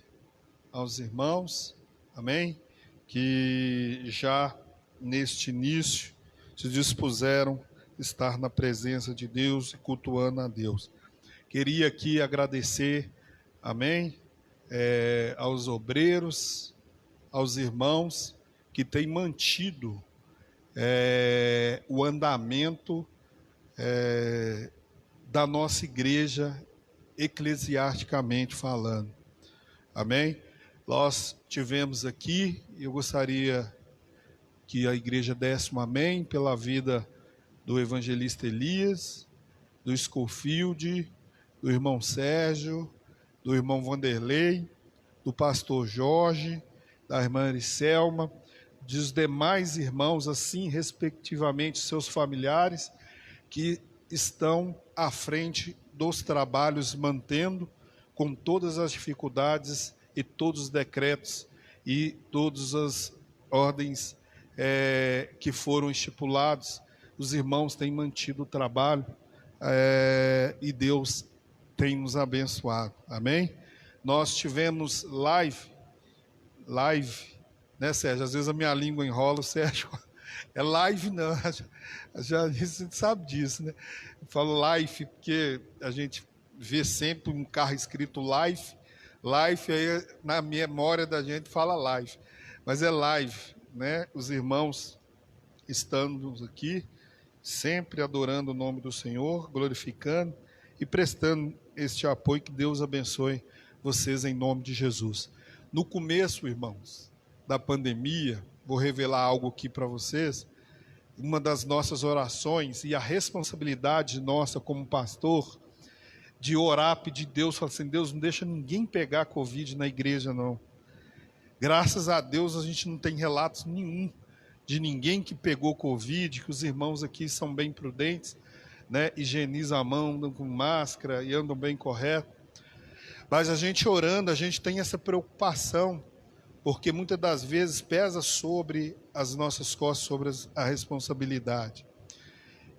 aos irmãos, amém? Que já neste início se dispuseram a estar na presença de Deus e cultuando a Deus. Queria aqui agradecer, amém? Aos obreiros, aos irmãos que têm mantido o andamento da nossa igreja, eclesiasticamente falando. Amém? Nós tivemos aqui, eu gostaria que a igreja desse um amém pela vida do evangelista Elias, do Scofield, do irmão Sérgio, do irmão Vanderlei, do pastor Jorge, da irmã Aricelma, dos demais irmãos, assim, respectivamente, seus familiares, que estão à frente dos trabalhos, mantendo com todas as dificuldades e todos os decretos e todas as ordens que foram estipulados. Os irmãos têm mantido o trabalho e Deus tem nos abençoado. Amém? Nós tivemos live, né, Sérgio? Às vezes a minha língua enrola, o Sérgio... É live não, já a gente sabe disso, né? Eu falo life porque a gente vê sempre um carro escrito life, aí na memória da gente fala live, mas é live, né? Os irmãos estando aqui, sempre adorando o nome do Senhor, glorificando e prestando este apoio, que Deus abençoe vocês em nome de Jesus. No começo, irmãos, da pandemia, vou revelar algo aqui para vocês. Uma das nossas orações e a responsabilidade nossa como pastor de orar, pedir Deus, falar assim: Deus, não deixa ninguém pegar Covid na igreja, não. Graças a Deus a gente não tem relatos nenhum de ninguém que pegou Covid, que os irmãos aqui são bem prudentes, né? Higienizam a mão, andam com máscara e andam bem correto. Mas a gente orando, a gente tem essa preocupação, porque muitas das vezes pesa sobre as nossas costas, sobre a responsabilidade.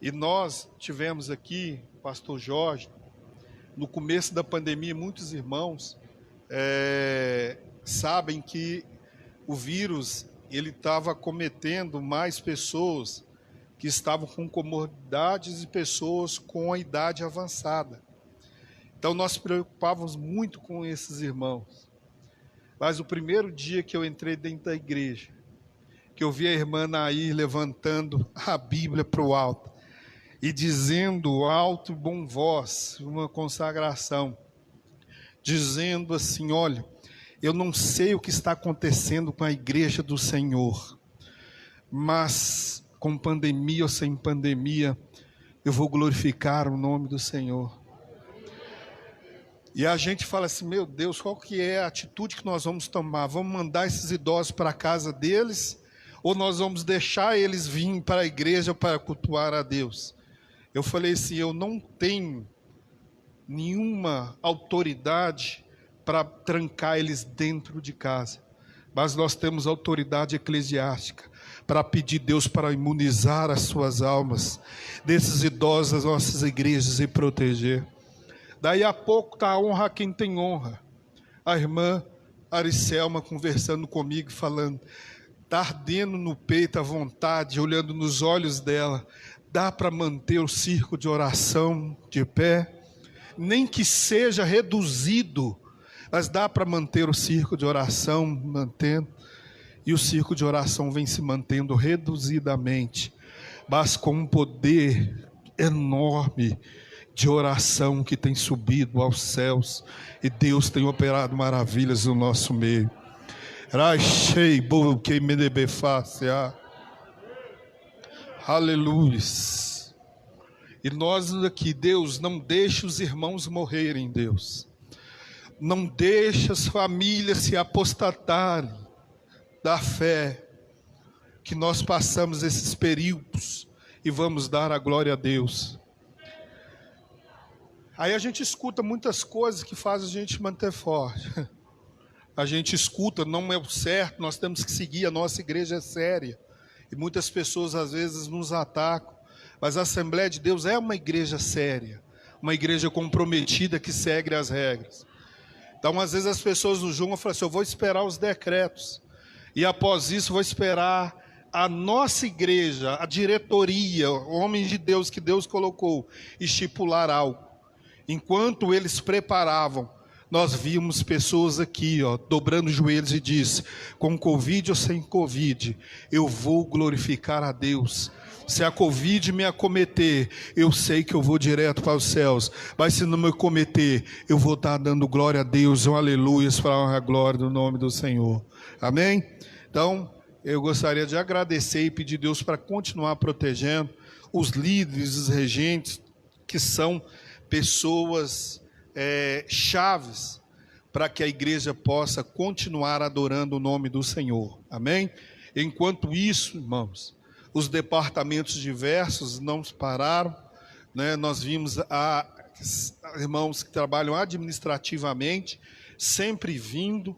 E nós tivemos aqui, pastor Jorge, no começo da pandemia, muitos irmãos sabem que o vírus ele estava acometendo mais pessoas que estavam com comorbidades e pessoas com a idade avançada. Então nós nos preocupávamos muito com esses irmãos. Mas o primeiro dia que eu entrei dentro da igreja, que eu vi a irmã Nair levantando a Bíblia para o alto e dizendo alto e bom voz, uma consagração, dizendo assim: olha, eu não sei o que está acontecendo com a igreja do Senhor, mas com pandemia ou sem pandemia, eu vou glorificar o nome do Senhor. E a gente fala assim: meu Deus, qual que é a atitude que nós vamos tomar? Vamos mandar esses idosos para a casa deles? Ou nós vamos deixar eles virem para a igreja para cultuar a Deus? Eu falei assim: eu não tenho nenhuma autoridade para trancar eles dentro de casa. Mas nós temos autoridade eclesiástica para pedir Deus para imunizar as suas almas desses idosos das nossas igrejas e proteger. Daí a pouco está a honra a quem tem honra. A irmã Aricelma conversando comigo, falando, está ardendo no peito a vontade, olhando nos olhos dela. Dá para manter o círculo de oração de pé? Nem que seja reduzido, mas dá para manter o círculo de oração mantendo. E o círculo de oração vem se mantendo reduzidamente, mas com um poder enorme de oração que tem subido aos céus, e Deus tem operado maravilhas no nosso meio. Aleluia. E nós aqui, Deus, não deixe os irmãos morrerem, Deus. Não deixe as famílias se apostatarem da fé, que nós passamos esses períodos e vamos dar a glória a Deus. Aí a gente escuta muitas coisas que fazem a gente manter forte. A gente escuta, não é o certo, nós temos que seguir, a nossa igreja é séria. E muitas pessoas às vezes nos atacam. Mas a Assembleia de Deus é uma igreja séria, uma igreja comprometida que segue as regras. Então às vezes as pessoas nos julgam e falam assim, eu vou esperar os decretos. E após isso vou esperar a nossa igreja, a diretoria, homens de Deus que Deus colocou, estipular algo. Enquanto eles preparavam, nós vimos pessoas aqui, dobrando os joelhos e disse, com Covid ou sem Covid, eu vou glorificar a Deus. Se a Covid me acometer, eu sei que eu vou direto para os céus. Mas se não me acometer, eu vou estar dando glória a Deus, um aleluia, para a glória do nome do Senhor. Amém? Então, eu gostaria de agradecer e pedir a Deus para continuar protegendo os líderes, os regentes, que são pessoas chaves para que a igreja possa continuar adorando o nome do Senhor. Amém? Enquanto isso, irmãos, os departamentos diversos não pararam, né? Nós vimos irmãos que trabalham administrativamente, sempre vindo,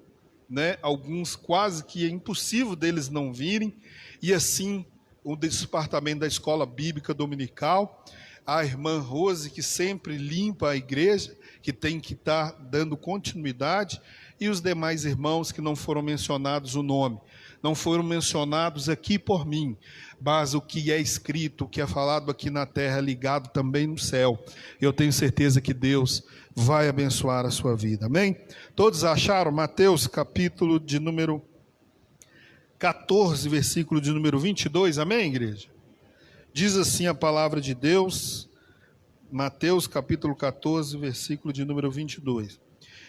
né? Alguns quase que é impossível deles não virem, e assim o departamento da escola bíblica dominical, a irmã Rose, que sempre limpa a igreja, que tem que estar dando continuidade, e os demais irmãos que não foram mencionados o nome, não foram mencionados aqui por mim, mas o que é escrito, o que é falado aqui na terra, é ligado também no céu. Eu tenho certeza que Deus vai abençoar a sua vida, amém? Todos acharam? Mateus capítulo de número 14, versículo de número 22, amém, igreja? Diz assim a palavra de Deus, Mateus capítulo 14, versículo de número 22.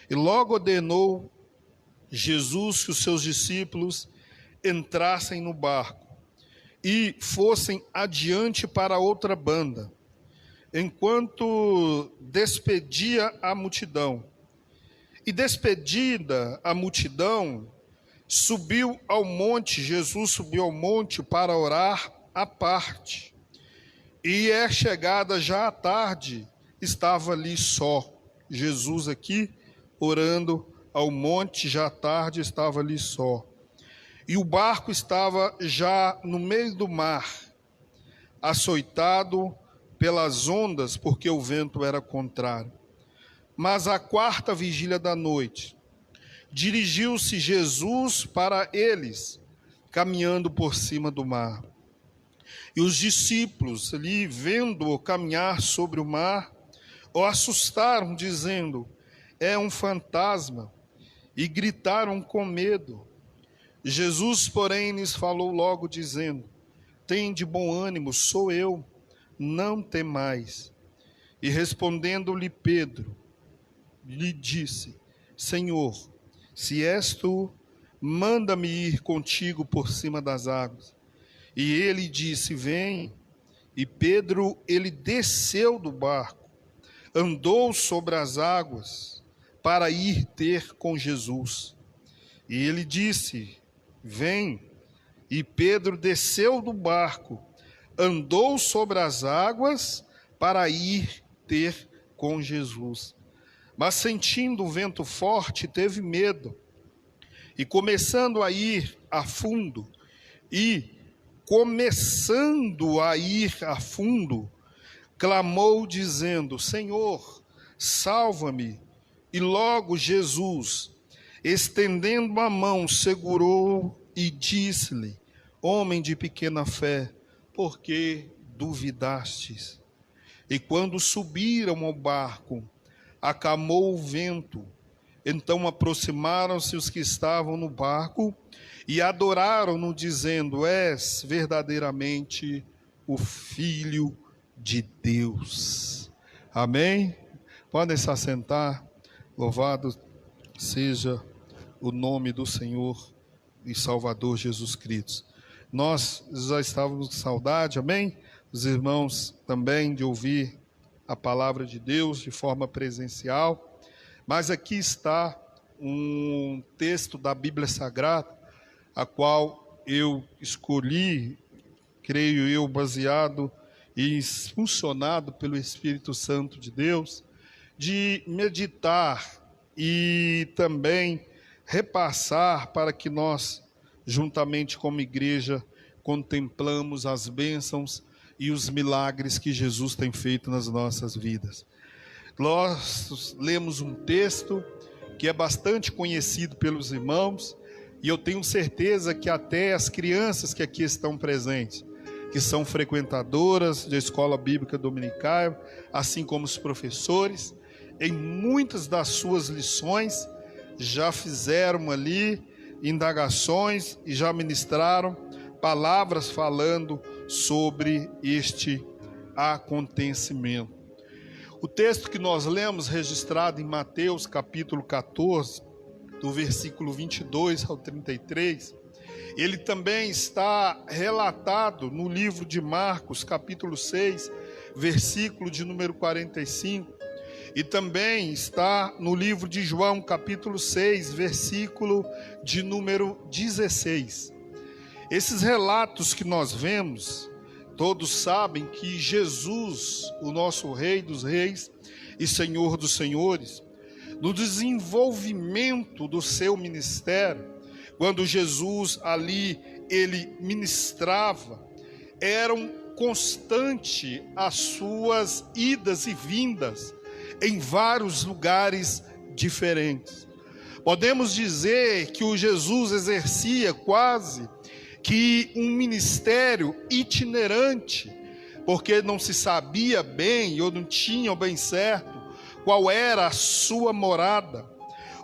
E logo ordenou Jesus que os seus discípulos entrassem no barco e fossem adiante para outra banda, enquanto despedia a multidão. E despedida a multidão, Jesus subiu ao monte para orar à parte. E chegada já à tarde, estava ali só. Jesus aqui, orando ao monte, já à tarde estava ali só. E o barco estava já no meio do mar, açoitado pelas ondas, porque o vento era contrário. Mas à quarta vigília da noite, dirigiu-se Jesus para eles, caminhando por cima do mar. E os discípulos ali, vendo-o caminhar sobre o mar, o assustaram, dizendo, é um fantasma, e gritaram com medo. Jesus, porém, lhes falou logo, dizendo, tende bom ânimo, sou eu, não temais. E respondendo-lhe Pedro, lhe disse, Senhor, se és tu, manda-me ir contigo por cima das águas. E ele disse, vem. E Pedro, ele desceu do barco, andou sobre as águas para ir ter com Jesus. E ele disse, vem. E Pedro desceu do barco, andou sobre as águas para ir ter com Jesus. Mas sentindo o vento forte, teve medo. E começando a ir a fundo, clamou dizendo, Senhor, salva-me. E logo Jesus, estendendo a mão, segurou e disse-lhe, homem de pequena fé, por que duvidastes? E quando subiram ao barco, acalmou o vento. Então aproximaram-se os que estavam no barco e adoraram-no, dizendo, és verdadeiramente o Filho de Deus. Amém? Podem se assentar. Louvado seja o nome do Senhor e Salvador Jesus Cristo. Nós já estávamos com saudade, amém? os irmãos também de ouvir a palavra de Deus de forma presencial, mas aqui está um texto da Bíblia Sagrada, a qual eu escolhi, creio eu, baseado e funcionado pelo Espírito Santo de Deus, de meditar e também repassar para que nós, juntamente como igreja, contemplamos as bênçãos e os milagres que Jesus tem feito nas nossas vidas. Nós lemos um texto que é bastante conhecido pelos irmãos, e eu tenho certeza que até as crianças que aqui estão presentes, que são frequentadoras da escola bíblica dominical, assim como os professores, em muitas das suas lições já fizeram ali indagações e já ministraram palavras falando sobre este acontecimento. O texto que nós lemos, registrado em Mateus capítulo 14, do versículo 22 ao 33, ele também está relatado no livro de Marcos, capítulo 6, versículo de número 45, e também está no livro de João, capítulo 6, versículo de número 16. Esses relatos que nós vemos, todos sabem que Jesus, o nosso Rei dos Reis e Senhor dos Senhores, no desenvolvimento do seu ministério, quando Jesus ali, ele ministrava, eram constantes as suas idas e vindas em vários lugares diferentes. Podemos dizer que o Jesus exercia quase que um ministério itinerante, porque não se sabia bem, ou não tinha bem certo, qual era a sua morada.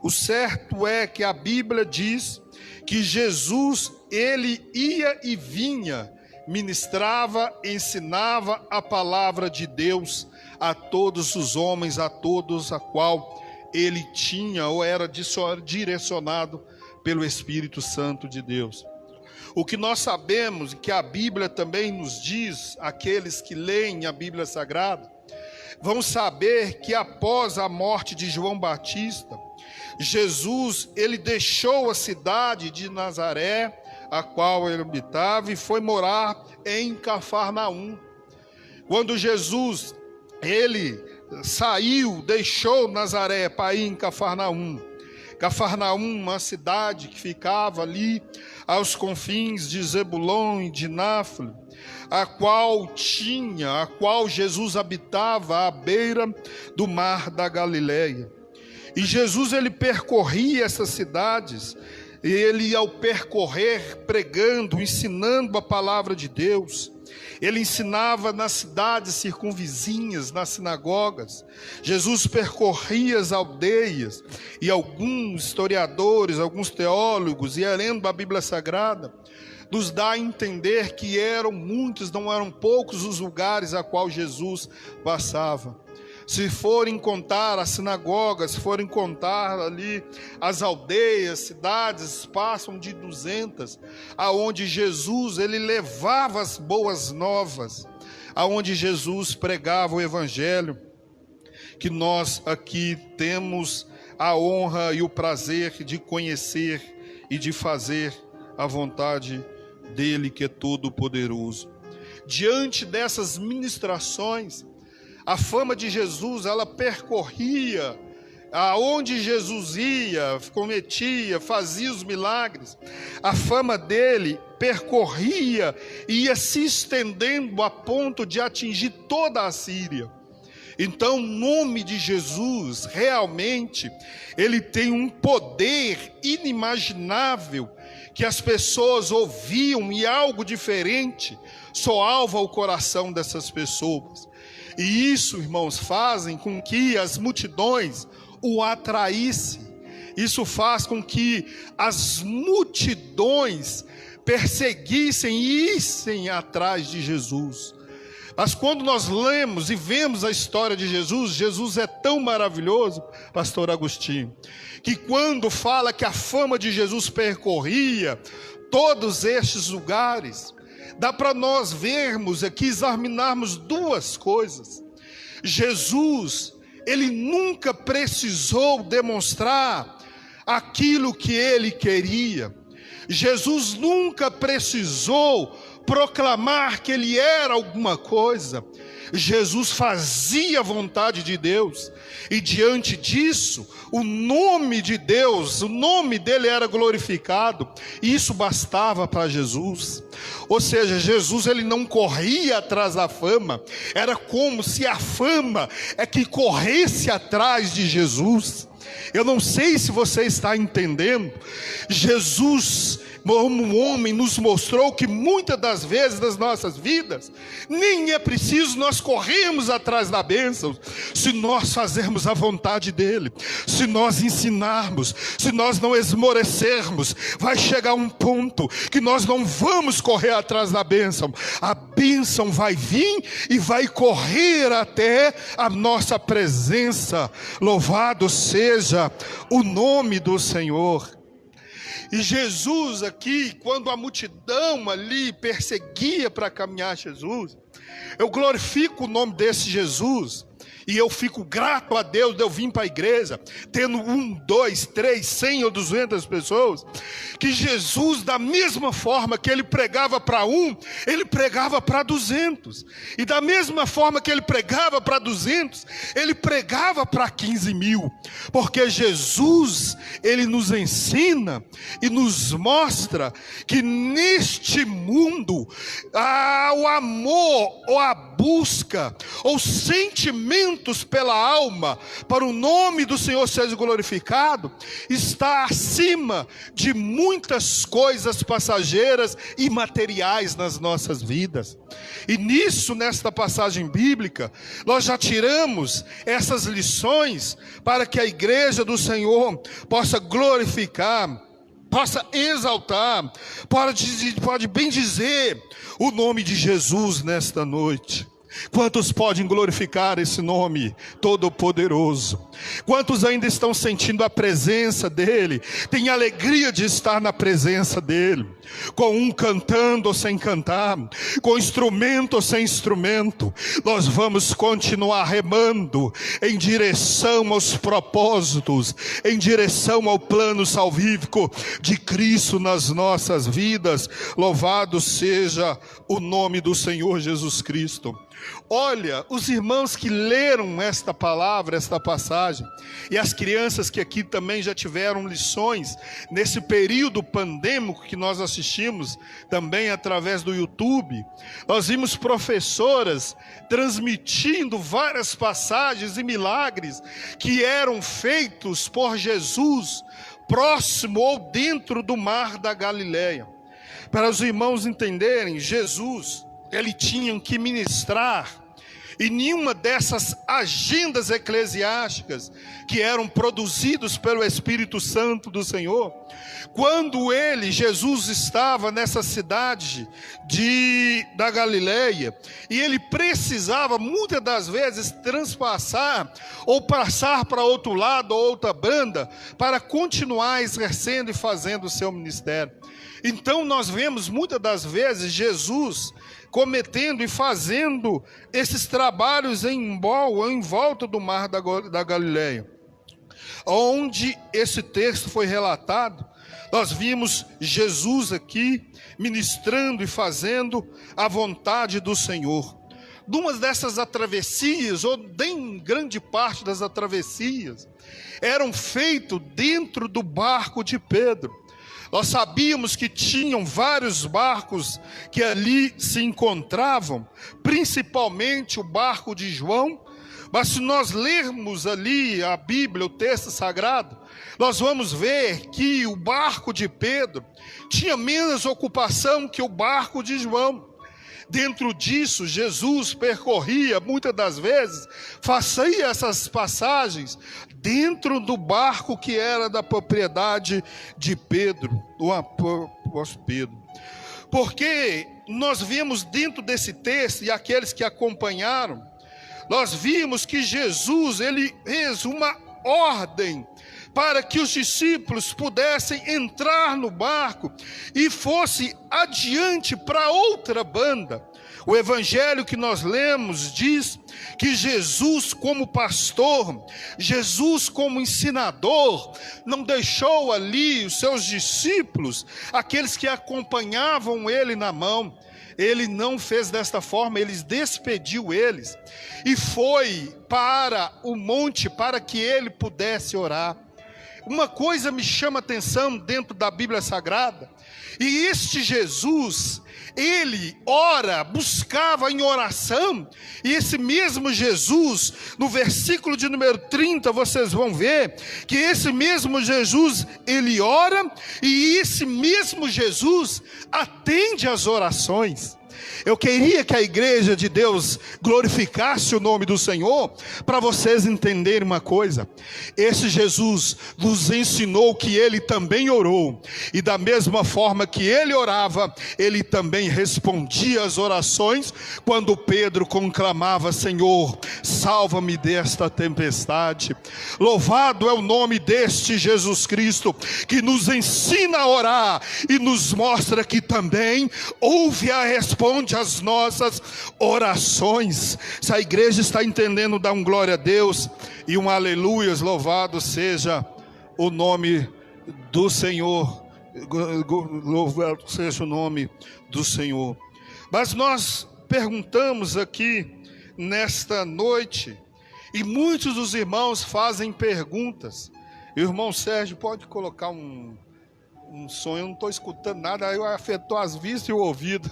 O certo é que a Bíblia diz que Jesus, ele ia e vinha, ministrava, ensinava a palavra de Deus a todos os homens, a todos a qual ele tinha ou era direcionado pelo Espírito Santo de Deus. O que nós sabemos, que a Bíblia também nos diz, aqueles que leem a Bíblia Sagrada, vão saber que após a morte de João Batista, Jesus, ele deixou a cidade de Nazaré, a qual ele habitava, e foi morar em Cafarnaum. Quando Jesus, ele saiu, deixou Nazaré para ir em Cafarnaum. Cafarnaum, uma cidade que ficava ali aos confins de Zebulon e de Náfali, a qual Jesus habitava à beira do mar da Galileia. E Jesus, ele percorria essas cidades, e ele, ao percorrer, pregando, ensinando a palavra de Deus, ele ensinava nas cidades circunvizinhas, nas sinagogas. Jesus percorria as aldeias, e alguns historiadores, alguns teólogos, e lendo a Bíblia Sagrada, nos dá a entender que eram muitos, não eram poucos os lugares a qual Jesus passava. Se forem contar as sinagogas, se forem contar ali as aldeias, cidades, passam de 200, aonde Jesus, ele levava as boas novas, aonde Jesus pregava o evangelho, que nós aqui temos a honra e o prazer de conhecer e de fazer a vontade dele, que é todo poderoso. Diante dessas ministrações, a fama de Jesus, ela percorria aonde Jesus ia, cometia, fazia os milagres. A fama dele percorria e ia se estendendo a ponto de atingir toda a Síria. Então, o nome de Jesus, realmente, ele tem um poder inimaginável, que as pessoas ouviam e algo diferente soava ao coração dessas pessoas. E isso, irmãos, fazem com que as multidões o atraíssem. Isso faz com que as multidões perseguissem e issem atrás de Jesus. Mas quando nós lemos e vemos a história de Jesus, Jesus é tão maravilhoso, pastor Agostinho, que quando fala que a fama de Jesus percorria todos estes lugares, dá para nós vermos aqui, examinarmos duas coisas. Jesus, ele nunca precisou demonstrar aquilo que ele queria. Jesus nunca precisou proclamar que ele era alguma coisa. Jesus fazia a vontade de Deus, e diante disso, o nome de Deus, o nome dele era glorificado, e isso bastava para Jesus. Ou seja, Jesus, ele não corria atrás da fama, era como se a fama é que corresse atrás de Jesus. Eu não sei se você está entendendo. Jesus, como homem, nos mostrou que muitas das vezes nas nossas vidas, nem é preciso nós corrermos atrás da bênção, se nós fazermos a vontade dele, se nós ensinarmos, se nós não esmorecermos, vai chegar um ponto que nós não vamos correr atrás da bênção. A bênção vai vir e vai correr até a nossa presença. Louvado seja o nome do Senhor. E Jesus aqui, quando a multidão ali perseguia para caminhar Jesus, eu glorifico o nome desse Jesus, e eu fico grato a Deus de eu vir para a igreja, tendo 1, 2, 3, 100 ou 200 pessoas, que Jesus, da mesma forma que ele pregava para ele pregava para 200, e da mesma forma que ele pregava para 200, ele pregava para 15 mil, porque Jesus, ele nos ensina e nos mostra que neste mundo, o amor, ou a busca, ou sentimento pela alma, para o nome do Senhor seja glorificado, está acima de muitas coisas passageiras e materiais nas nossas vidas. E nisso, nesta passagem bíblica, nós já tiramos essas lições para que a igreja do Senhor possa glorificar, possa exaltar, pode bem dizer o nome de Jesus nesta noite. Quantos podem glorificar esse nome todo-poderoso? Quantos ainda estão sentindo a presença dele, têm alegria de estar na presença dele, com um cantando ou sem cantar, com instrumento ou sem instrumento? Nós vamos continuar remando em direção aos propósitos, em direção ao plano salvífico de Cristo nas nossas vidas. Louvado seja o nome do Senhor Jesus Cristo. Olha, os irmãos que leram esta palavra, esta passagem, e as crianças que aqui também já tiveram lições nesse período pandêmico que nós assistimos também através do YouTube, nós vimos professoras transmitindo várias passagens e milagres que eram feitos por Jesus próximo ou dentro do mar da Galileia. Para os irmãos entenderem, Jesus, ele tinha que ministrar, e nenhuma dessas agendas eclesiásticas que eram produzidos pelo Espírito Santo do Senhor, quando Jesus estava nessa cidade da Galileia, e ele precisava muitas das vezes transpassar ou passar para outro lado ou outra banda para continuar exercendo e fazendo o seu ministério. Então nós vemos muitas das vezes Jesus cometendo e fazendo esses trabalhos em volta do mar da Galileia. Onde esse texto foi relatado, nós vimos Jesus aqui ministrando e fazendo a vontade do Senhor. Duas dessas travessias, ou bem grande parte das travessias, eram feitas dentro do barco de Pedro. Nós sabíamos que tinham vários barcos que ali se encontravam, principalmente o barco de João, mas se nós lermos ali a Bíblia, o texto sagrado, nós vamos ver que o barco de Pedro tinha menos ocupação que o barco de João. Dentro disso, Jesus percorria, muitas das vezes, fazia essas passagens dentro do barco que era da propriedade de Pedro, do apóstolo Pedro. Porque nós vimos dentro desse texto, e aqueles que acompanharam, nós vimos que Jesus, ele fez uma ordem para que os discípulos pudessem entrar no barco e fosse adiante para outra banda. O evangelho que nós lemos diz que Jesus como pastor, Jesus como ensinador, não deixou ali os seus discípulos, aqueles que acompanhavam ele na mão. Ele não fez desta forma, ele despediu eles e foi para o monte para que ele pudesse orar. Uma coisa me chama a atenção dentro da Bíblia Sagrada, e este Jesus, ele ora, buscava em oração, e esse mesmo Jesus, no versículo de número 30, vocês vão ver, que esse mesmo Jesus, ele ora, e esse mesmo Jesus atende às orações. Eu queria que a igreja de Deus glorificasse o nome do Senhor, para vocês entenderem uma coisa. Esse Jesus nos ensinou que ele também orou, e da mesma forma que ele orava, ele também respondia às orações, quando Pedro conclamava: Senhor, salva-me desta tempestade. Louvado é o nome deste Jesus Cristo, que nos ensina a orar, e nos mostra que também ouve e responde às nossas orações. Se a igreja está entendendo, dá um glória a Deus e um aleluias. Louvado seja o nome do Senhor, louvado seja o nome do Senhor. Mas nós perguntamos aqui nesta noite, e muitos dos irmãos fazem perguntas. Irmão Sérgio, pode colocar um som? Eu não estou escutando nada, aí afetou as vistas e o ouvido.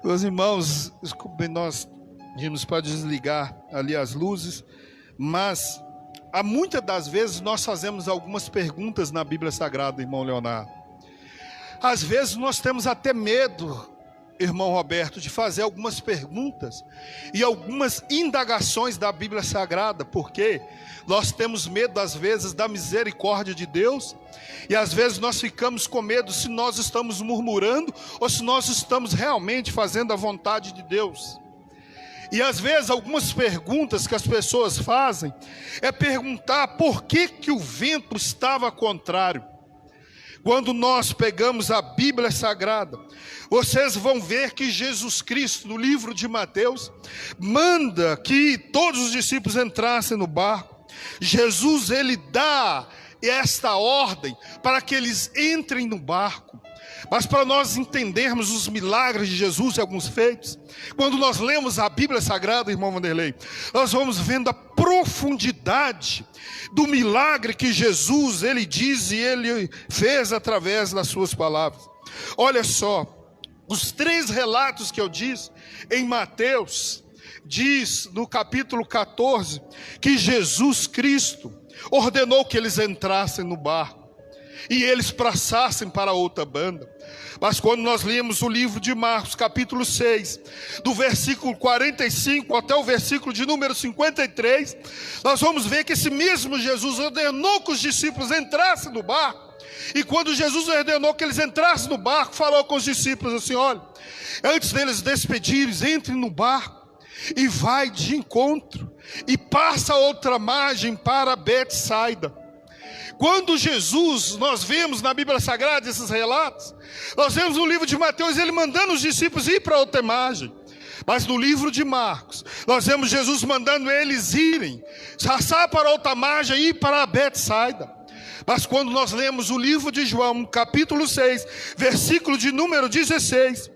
Meus irmãos, desculpem, nós pedimos para desligar ali as luzes, mas muitas das vezes nós fazemos algumas perguntas na Bíblia Sagrada, irmão Leonardo. Às vezes nós temos até medo, irmão Roberto, de fazer algumas perguntas e algumas indagações da Bíblia Sagrada, porque nós temos medo às vezes da misericórdia de Deus, e às vezes nós ficamos com medo se nós estamos murmurando ou se nós estamos realmente fazendo a vontade de Deus. E às vezes algumas perguntas que as pessoas fazem é perguntar por que o vento estava contrário. Quando nós pegamos a Bíblia Sagrada, vocês vão ver que Jesus Cristo, no livro de Mateus, manda que todos os discípulos entrassem no barco. Jesus, ele dá esta ordem para que eles entrem no barco. Mas para nós entendermos os milagres de Jesus e alguns feitos, quando nós lemos a Bíblia Sagrada, irmão Vanderlei, nós vamos vendo a profundidade do milagre que Jesus, ele diz e ele fez através das suas palavras. Olha só, os 3 relatos que eu disse em Mateus, diz no capítulo 14, que Jesus Cristo ordenou que eles entrassem no barco e eles passassem para outra banda. Mas quando nós lemos o livro de Marcos, capítulo 6, do versículo 45 até o versículo de número 53, nós vamos ver que esse mesmo Jesus ordenou que os discípulos entrassem no barco. E quando Jesus ordenou que eles entrassem no barco, falou com os discípulos assim: olha, antes deles despedirem, entrem no barco e vai de encontro e passa a outra margem para Betsaida. Quando Jesus, nós vemos na Bíblia Sagrada esses relatos, nós vemos no livro de Mateus ele mandando os discípulos ir para outra margem. Mas no livro de Marcos, nós vemos Jesus mandando eles irem, passar para outra margem e ir para Betsaida. Mas quando nós lemos o livro de João, capítulo 6, versículo de número 16,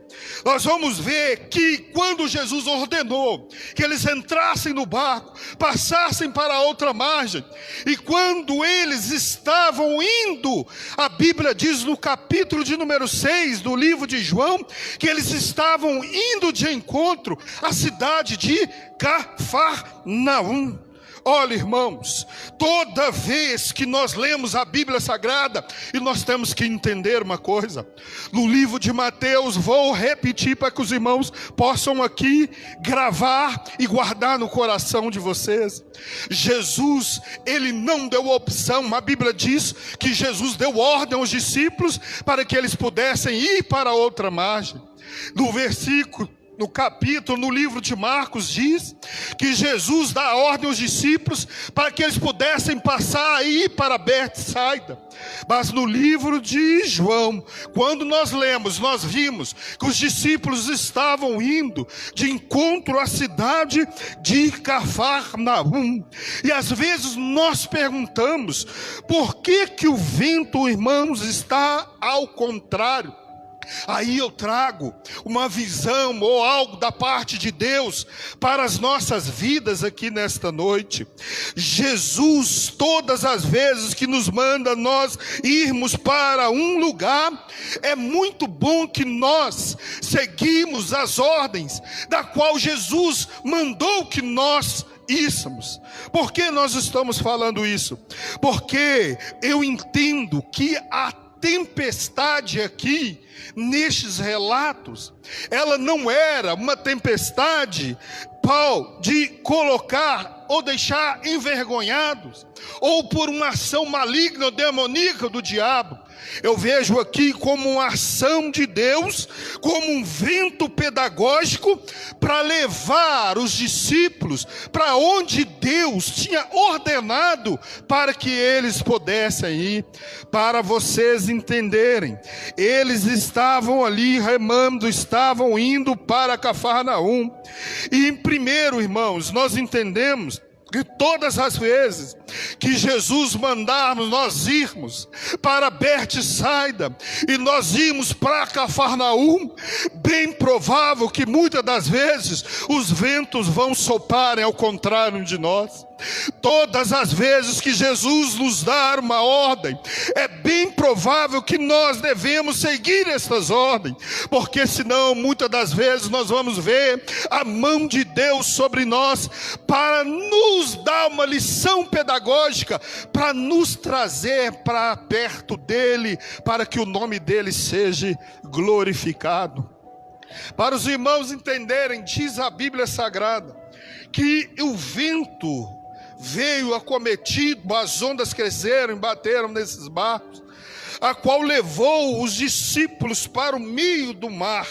nós vamos ver que quando Jesus ordenou que eles entrassem no barco, passassem para outra margem, e quando eles estavam indo, a Bíblia diz no capítulo de número 6 do livro de João, que eles estavam indo de encontro à cidade de Cafarnaum. Olha, irmãos, toda vez que nós lemos a Bíblia Sagrada, e nós temos que entender uma coisa, no livro de Mateus, vou repetir para que os irmãos possam aqui gravar e guardar no coração de vocês. Jesus, ele não deu opção, a Bíblia diz que Jesus deu ordem aos discípulos para que eles pudessem ir para outra margem. No versículo no livro de Marcos, diz que Jesus dá ordem aos discípulos para que eles pudessem passar aí para Betsaida. Mas no livro de João, quando nós lemos, nós vimos que os discípulos estavam indo de encontro à cidade de Cafarnaum. E às vezes nós perguntamos, por que o vento, irmãos, está ao contrário? Aí eu trago uma visão ou algo da parte de Deus para as nossas vidas aqui nesta noite. Jesus, todas as vezes que nos manda nós irmos para um lugar, é muito bom que nós seguimos as ordens da qual Jesus mandou que nós íssemos. Por que nós estamos falando isso? Porque eu entendo que a tempestade aqui, nestes relatos, ela não era uma tempestade de colocar ou deixar envergonhados, ou por uma ação maligna ou demoníaca do diabo. Eu vejo aqui como uma ação de Deus, como um vento pedagógico para levar os discípulos para onde Deus tinha ordenado para que eles pudessem ir. Para vocês entenderem, eles estavam ali remando, estavam indo para Cafarnaum. E primeiro, irmãos, nós entendemos que todas as vezes que Jesus mandarmos nós irmos para Betsaida e nós irmos para Cafarnaum, bem provável que muitas das vezes os ventos vão soprar ao contrário de nós. Todas as vezes que Jesus nos dá uma ordem, é bem provável que nós devemos seguir essas ordens, porque senão muitas das vezes nós vamos ver a mão de Deus sobre nós para nos dar uma lição pedagógica, para nos trazer para perto dele, para que o nome dele seja glorificado. Para os irmãos entenderem, diz a Bíblia Sagrada que o vento veio acometido, as ondas cresceram e bateram nesses barcos, a qual levou os discípulos para o meio do mar.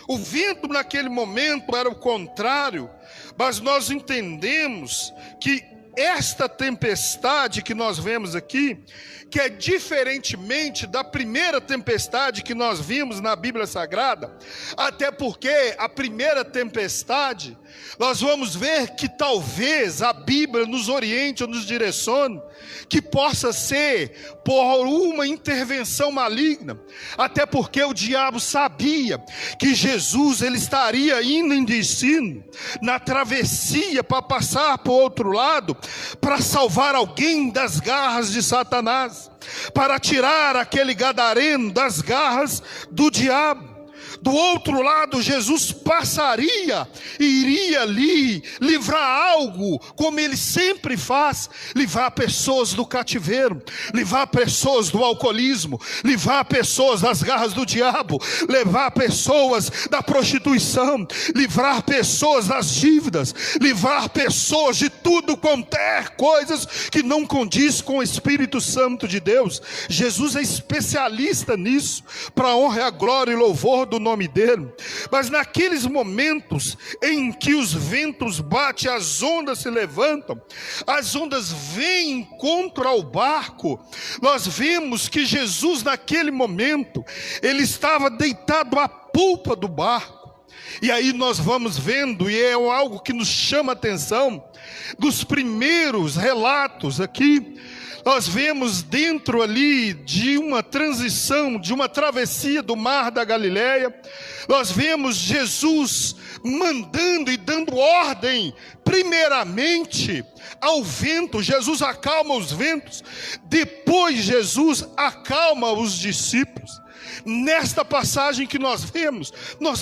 O vento naquele momento era o contrário, mas nós entendemos que esta tempestade que nós vemos aqui, que é diferentemente da primeira tempestade que nós vimos na Bíblia Sagrada, até porque a primeira tempestade, nós vamos ver que talvez a Bíblia nos oriente ou nos direcione, que possa ser por uma intervenção maligna, até porque o diabo sabia que Jesus ele estaria indo em destino, na travessia para passar para o outro lado, para salvar alguém das garras de Satanás, para tirar aquele gadareno das garras do diabo. Do outro lado, Jesus passaria e iria ali livrar algo, como ele sempre faz, livrar pessoas do cativeiro, livrar pessoas do alcoolismo, livrar pessoas das garras do diabo, livrar pessoas da prostituição, livrar pessoas das dívidas, livrar pessoas de tudo quanto é coisas que não condiz com o Espírito Santo de Deus. Jesus é especialista nisso, para a honra, a glória e louvor do nome dele. Mas naqueles momentos em que os ventos batem, as ondas se levantam, as ondas vêm contra o barco, nós vemos que Jesus naquele momento, ele estava deitado à polpa do barco. E aí nós vamos vendo, e é algo que nos chama a atenção, dos primeiros relatos aqui, nós vemos dentro ali de uma transição, de uma travessia do mar da Galileia, nós vemos Jesus mandando e dando ordem, primeiramente ao vento. Jesus acalma os ventos, depois Jesus acalma os discípulos. Nesta passagem que nós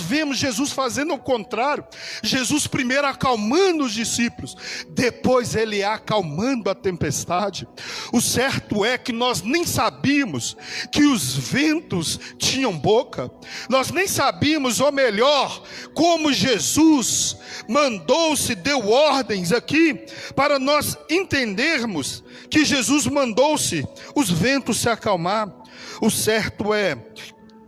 vemos Jesus fazendo o contrário. Jesus primeiro acalmando os discípulos, depois ele acalmando a tempestade. O certo é que nós nem sabíamos que os ventos tinham boca, nós nem sabíamos, ou melhor, como Jesus mandou-se, deu ordens aqui, para nós entendermos que Jesus mandou-se os ventos se acalmar. O certo é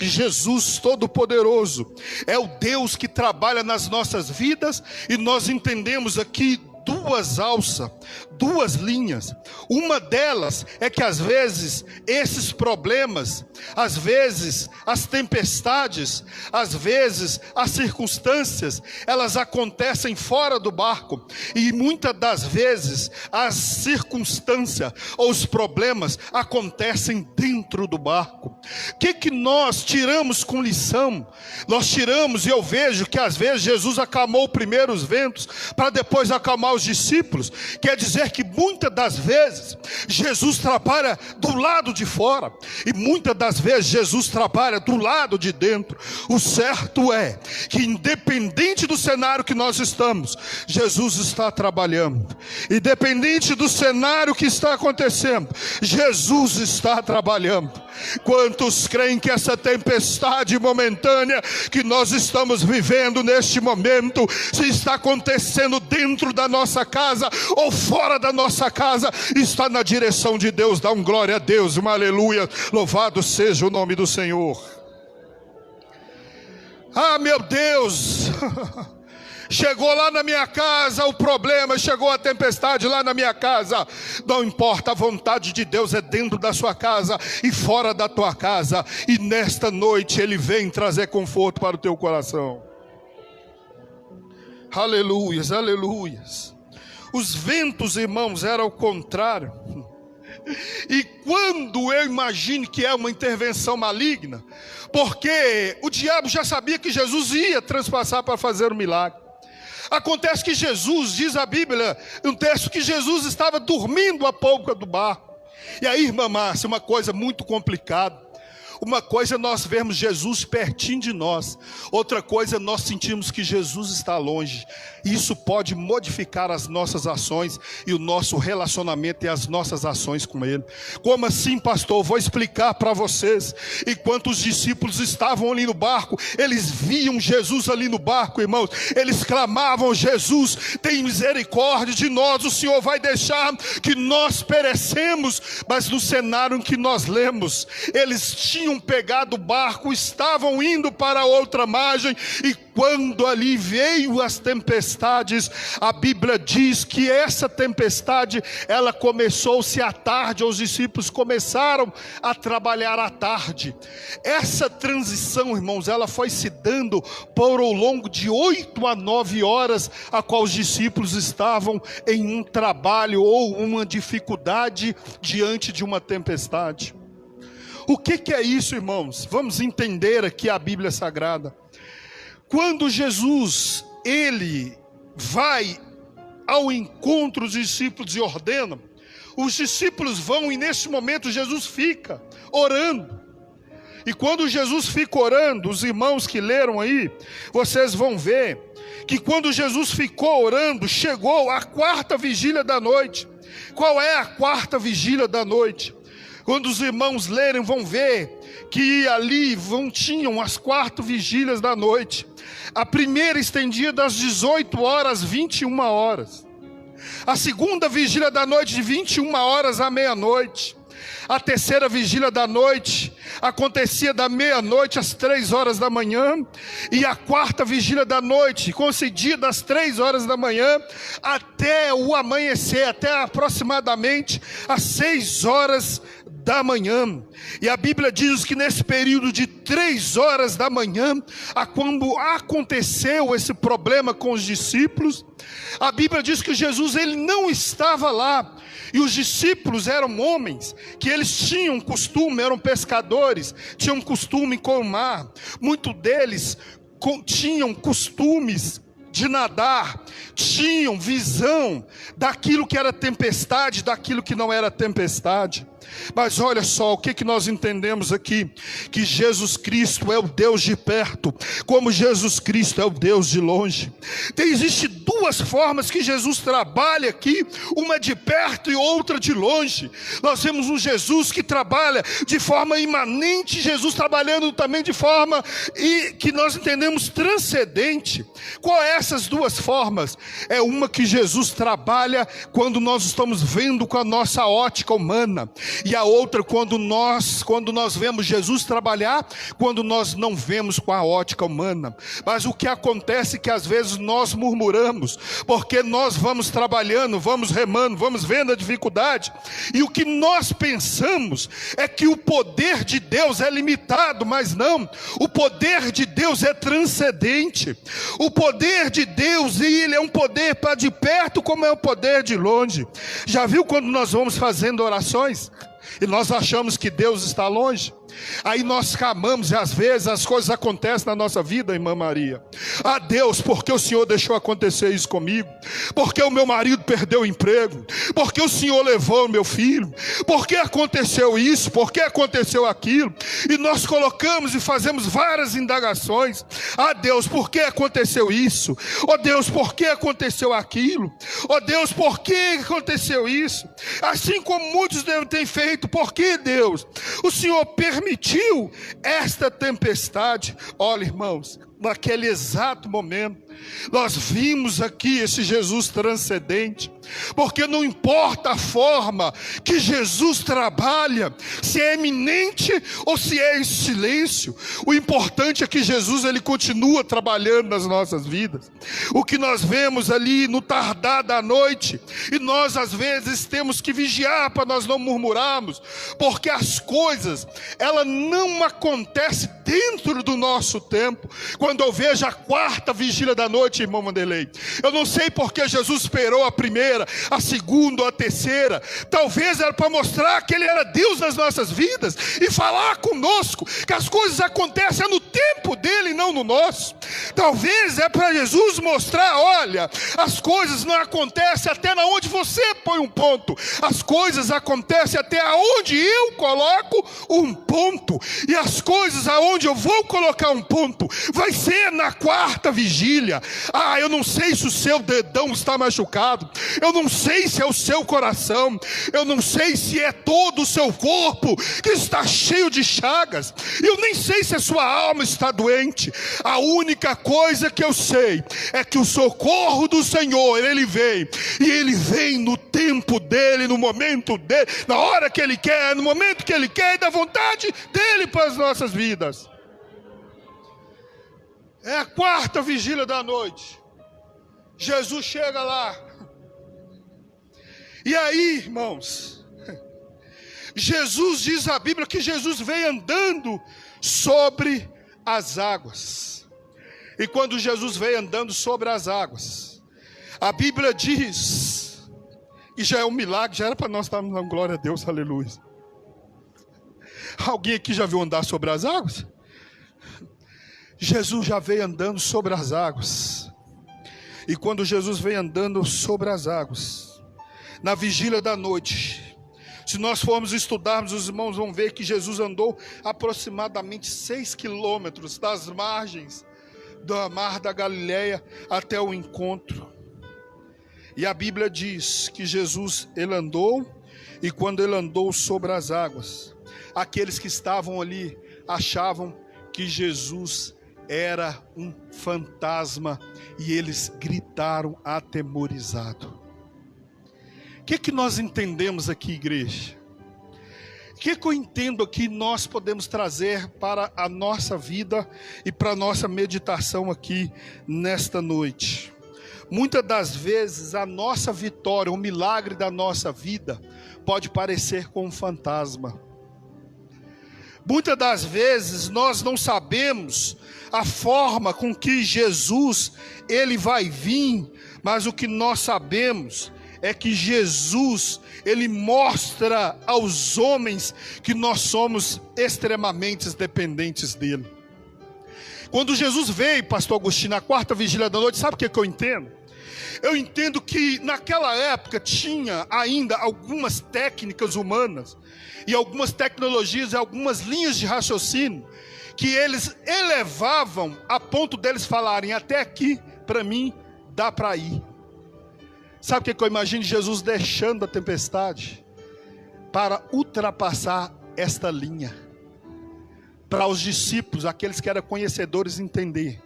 Jesus Todo-Poderoso é o Deus que trabalha nas nossas vidas, e nós entendemos aqui duas alças, duas linhas. Uma delas é que às vezes esses problemas, às vezes as tempestades, às vezes as circunstâncias, elas acontecem fora do barco, e muitas das vezes as circunstâncias ou os problemas acontecem dentro do barco. O que nós tiramos com lição? Nós tiramos, e eu vejo que às vezes Jesus acalmou primeiro os ventos para depois acalmar os discípulos. Quer dizer que muitas das vezes Jesus trabalha do lado de fora, e muitas das vezes Jesus trabalha do lado de dentro. O certo é que, independente do cenário que nós estamos, Jesus está trabalhando. Independente do cenário que está acontecendo, Jesus está trabalhando. Quantos creem que essa tempestade momentânea que nós estamos vivendo neste momento, se está acontecendo dentro da nossa casa ou fora da nossa casa, está na direção de Deus? Dá um glória a Deus, uma aleluia, louvado seja o nome do Senhor. Ah, meu Deus, chegou lá na minha casa o problema, chegou a tempestade lá na minha casa. Não importa, a vontade de Deus é dentro da sua casa e fora da tua casa, e nesta noite Ele vem trazer conforto para o teu coração. Aleluias, aleluias. Os ventos, irmãos, eram ao contrário. E quando eu imagino que é uma intervenção maligna, porque o diabo já sabia que Jesus ia transpassar para fazer um milagre. Acontece que Jesus, diz a Bíblia, um texto, que Jesus estava dormindo a polpa do barco. E aí, irmã Márcia, uma coisa muito complicada. Uma coisa é nós vermos Jesus pertinho de nós, outra coisa é nós sentirmos que Jesus está longe. Isso pode modificar as nossas ações e o nosso relacionamento e as nossas ações com Ele. Como assim, pastor? Vou explicar para vocês. Enquanto os discípulos estavam ali no barco, eles viam Jesus ali no barco, irmãos. Eles clamavam: Jesus, tem misericórdia de nós, o Senhor vai deixar que nós perecemos. Mas no cenário em que nós lemos, eles tinham pegado o barco, estavam indo para outra margem, e quando ali veio as tempestades, a Bíblia diz que essa tempestade, ela começou-se à tarde, os discípulos começaram a trabalhar à tarde. Essa transição, irmãos, ela foi se dando por ao longo de 8 a 9 horas, a qual os discípulos estavam em um trabalho ou uma dificuldade diante de uma tempestade. O que é isso, irmãos? Vamos entender aqui a Bíblia Sagrada. Quando Jesus, Ele vai ao encontro dos discípulos e ordena, os discípulos vão, e nesse momento Jesus fica orando. E quando Jesus fica orando, os irmãos que leram aí, vocês vão ver que quando Jesus ficou orando, chegou a 4ª vigília da noite. Qual é a 4ª vigília da noite? Quando os irmãos lerem, vão ver que ali tinham as 4 vigílias da noite. A primeira estendia das 18 horas às 21 horas. A segunda vigília da noite, de 21 horas à meia-noite. A terceira vigília da noite acontecia da meia-noite às 3 horas da manhã. E a 4ª vigília da noite coincidia das 3 horas da manhã até o amanhecer, até aproximadamente às 6 horas da manhã. E a Bíblia diz que nesse período de 3 horas da manhã, quando aconteceu esse problema com os discípulos, a Bíblia diz que Jesus, ele não estava lá. E os discípulos eram homens que eles tinham costume, eram pescadores, tinham costume com o mar. Muitos deles tinham costumes de nadar, tinham visão daquilo que era tempestade, daquilo que não era tempestade. Mas olha só, o que nós entendemos aqui? Que Jesus Cristo é o Deus de perto, como Jesus Cristo é o Deus de longe. Existem 2 duas formas que Jesus trabalha aqui, uma de perto e outra de longe. Nós vemos um Jesus que trabalha de forma imanente, Jesus trabalhando também de forma que nós entendemos transcendente. Qual é essas duas formas? É uma que Jesus trabalha quando nós estamos vendo com a nossa ótica humana, e a outra quando nós vemos Jesus trabalhar quando nós não vemos com a ótica humana. Mas o que acontece é que às vezes nós murmuramos, porque nós vamos trabalhando, vamos remando, vamos vendo a dificuldade, e o que nós pensamos é que o poder de Deus é limitado, mas não, o poder de Deus é transcendente. O poder de Deus, ele é um poder para de perto como é o poder de longe. Já viu quando nós vamos fazendo orações e nós achamos que Deus está longe? Aí nós clamamos e às vezes as coisas acontecem na nossa vida, irmã Maria. Ah, Deus, por que o Senhor deixou acontecer isso comigo? Por que o meu marido perdeu o emprego? Por que o Senhor levou o meu filho? Por que aconteceu isso? Por que aconteceu aquilo? E nós colocamos e fazemos várias indagações. Ah, Deus, por que aconteceu isso? Oh Deus, por que aconteceu aquilo? Oh Deus, por que aconteceu isso? Assim como muitos têm feito. Por que, Deus? O Senhor permitiu esta tempestade. Olha, irmãos, naquele exato momento nós vimos aqui esse Jesus transcendente, porque não importa a forma que Jesus trabalha, se é eminente ou se é em silêncio, o importante é que Jesus, ele continua trabalhando nas nossas vidas. O que nós vemos ali no tardar da noite, e nós às vezes temos que vigiar para nós não murmurarmos, porque as coisas, ela não acontecem dentro do nosso tempo. Quando eu vejo a quarta vigília da noite, irmão Vanderlei, eu não sei porque Jesus esperou a primeira, a segunda ou a terceira. Talvez era para mostrar que ele era Deus nas nossas vidas e falar conosco que as coisas acontecem no tempo dele e não no nosso. Talvez é para Jesus mostrar: olha, as coisas não acontecem até na onde você põe um ponto, as coisas acontecem até aonde eu coloco um ponto, e as coisas aonde eu vou colocar um ponto vai ser na quarta vigília. Ah, eu não sei se o seu dedão está machucado, eu não sei se é o seu coração, eu não sei se é todo o seu corpo que está cheio de chagas, eu nem sei se a sua alma está doente. A única coisa que eu sei é que o socorro do Senhor, ele vem, e ele vem no tempo dele, no momento dele, na hora que ele quer, no momento que ele quer, e da vontade dele para as nossas vidas. É a quarta vigília da noite. Jesus chega lá. E aí, irmãos, Jesus, diz a Bíblia que Jesus veio andando sobre as águas. E quando Jesus veio andando sobre as águas, a Bíblia diz, e já é um milagre, já era para nós estarmos dando glória a Deus, aleluia. Alguém aqui já viu andar sobre as águas? Jesus já veio andando sobre as águas. E quando Jesus veio andando sobre as águas, na vigília da noite, se nós formos estudarmos, os irmãos vão ver que Jesus andou aproximadamente 6 quilômetros das margens do mar da Galileia até o encontro. E a Bíblia diz que Jesus, ele andou, e quando ele andou sobre as águas, aqueles que estavam ali achavam que Jesus era um fantasma, e eles gritaram atemorizados. O que nós entendemos aqui, igreja? O que eu entendo aqui nós podemos trazer para a nossa vida e para a nossa meditação aqui nesta noite? Muitas das vezes a nossa vitória, o milagre da nossa vida pode parecer com um fantasma. Muitas das vezes nós não sabemos a forma com que Jesus, ele vai vir, mas o que nós sabemos é que Jesus, ele mostra aos homens que nós somos extremamente dependentes dele. Quando Jesus veio, pastor Agostinho, na quarta vigília da noite, sabe o que eu entendo? Eu entendo que naquela época tinha ainda algumas técnicas humanas e algumas tecnologias e algumas linhas de raciocínio que eles elevavam a ponto deles falarem: até aqui para mim dá para ir. Sabe o que eu imagino? Jesus deixando a tempestade para ultrapassar esta linha. Para os discípulos, aqueles que eram conhecedores, entender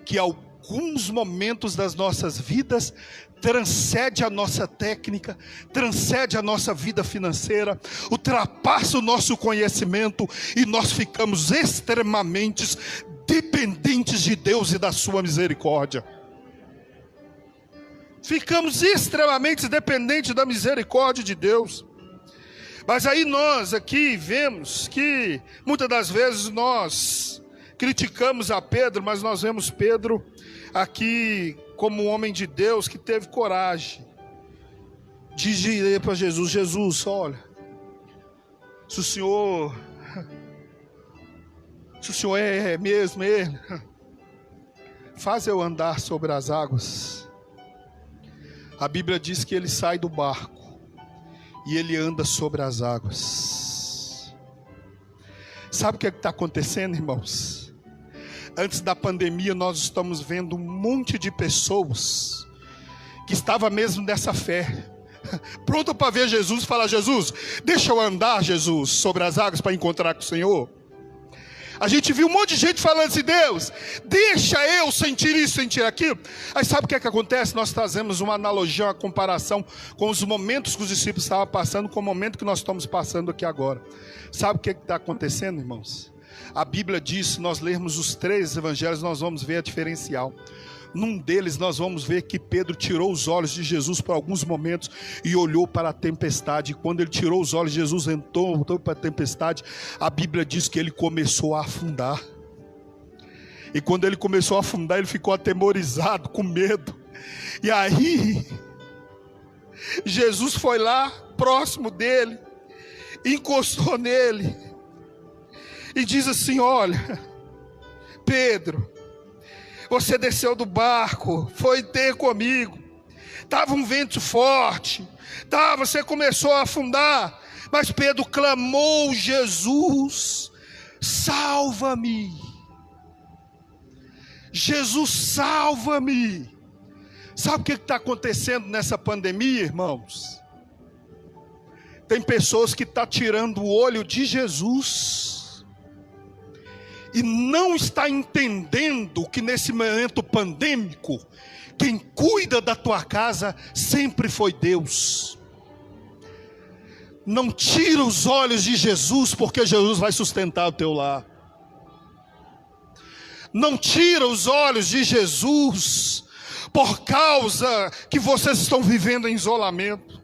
que alguns momentos das nossas vidas transcende a nossa técnica, transcende a nossa vida financeira, ultrapassa o nosso conhecimento e nós ficamos extremamente dependentes de Deus e da sua misericórdia. Ficamos extremamente dependentes da misericórdia de Deus. Mas aí nós aqui vemos que muitas das vezes nós criticamos a Pedro, mas nós vemos Pedro aqui como um homem de Deus que teve coragem de dizer para Jesus: Jesus, olha, se o Senhor é mesmo Ele, faz eu andar sobre as águas. A Bíblia diz que ele sai do barco e ele anda sobre as águas. Sabe o que está acontecendo, irmãos? Antes da pandemia nós estamos vendo um monte de pessoas que estavam mesmo nessa fé, pronta para ver Jesus e falar: Jesus, deixa eu andar, Jesus, sobre as águas para encontrar com o Senhor. A gente viu um monte de gente falando assim: Deus, deixa eu sentir isso, sentir aquilo. Aí sabe o que é que acontece? Nós trazemos uma analogia, uma comparação com os momentos que os discípulos estavam passando, com o momento que nós estamos passando aqui agora. Sabe o que está acontecendo, irmãos? A Bíblia diz, se nós lermos os 3 evangelhos, nós vamos ver a diferencial. Num deles nós vamos ver que Pedro tirou os olhos de Jesus por alguns momentos e olhou para a tempestade. E quando ele tirou os olhos, Jesus entrou para a tempestade. A Bíblia diz que ele começou a afundar. E quando ele começou a afundar, ele ficou atemorizado, com medo. E aí Jesus foi lá, próximo dele, encostou nele e diz assim: olha, Pedro, você desceu do barco, foi ter comigo, estava um vento forte, você começou a afundar, mas Pedro clamou: Jesus, salva-me, Jesus, salva-me. Sabe o que está acontecendo nessa pandemia, irmãos? Tem pessoas que estão tirando o olho de Jesus e não está entendendo que nesse momento pandêmico, quem cuida da tua casa sempre foi Deus. Não tira os olhos de Jesus, porque Jesus vai sustentar o teu lar. Não tira os olhos de Jesus, por causa que vocês estão vivendo em isolamento.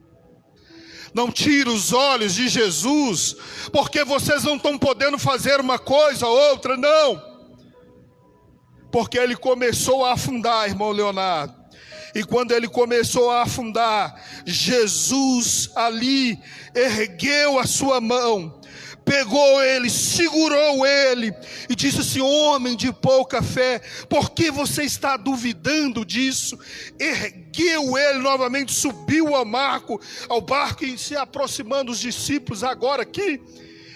Não tira os olhos de Jesus, porque vocês não estão podendo fazer uma coisa ou outra, não. Porque ele começou a afundar, irmão Leonardo. E quando ele começou a afundar, Jesus ali ergueu a sua mão, pegou ele, segurou ele e disse assim: homem de pouca fé, por que você está duvidando disso? Ergueu ele novamente, subiu ao barco e se aproximando dos discípulos. Agora aqui,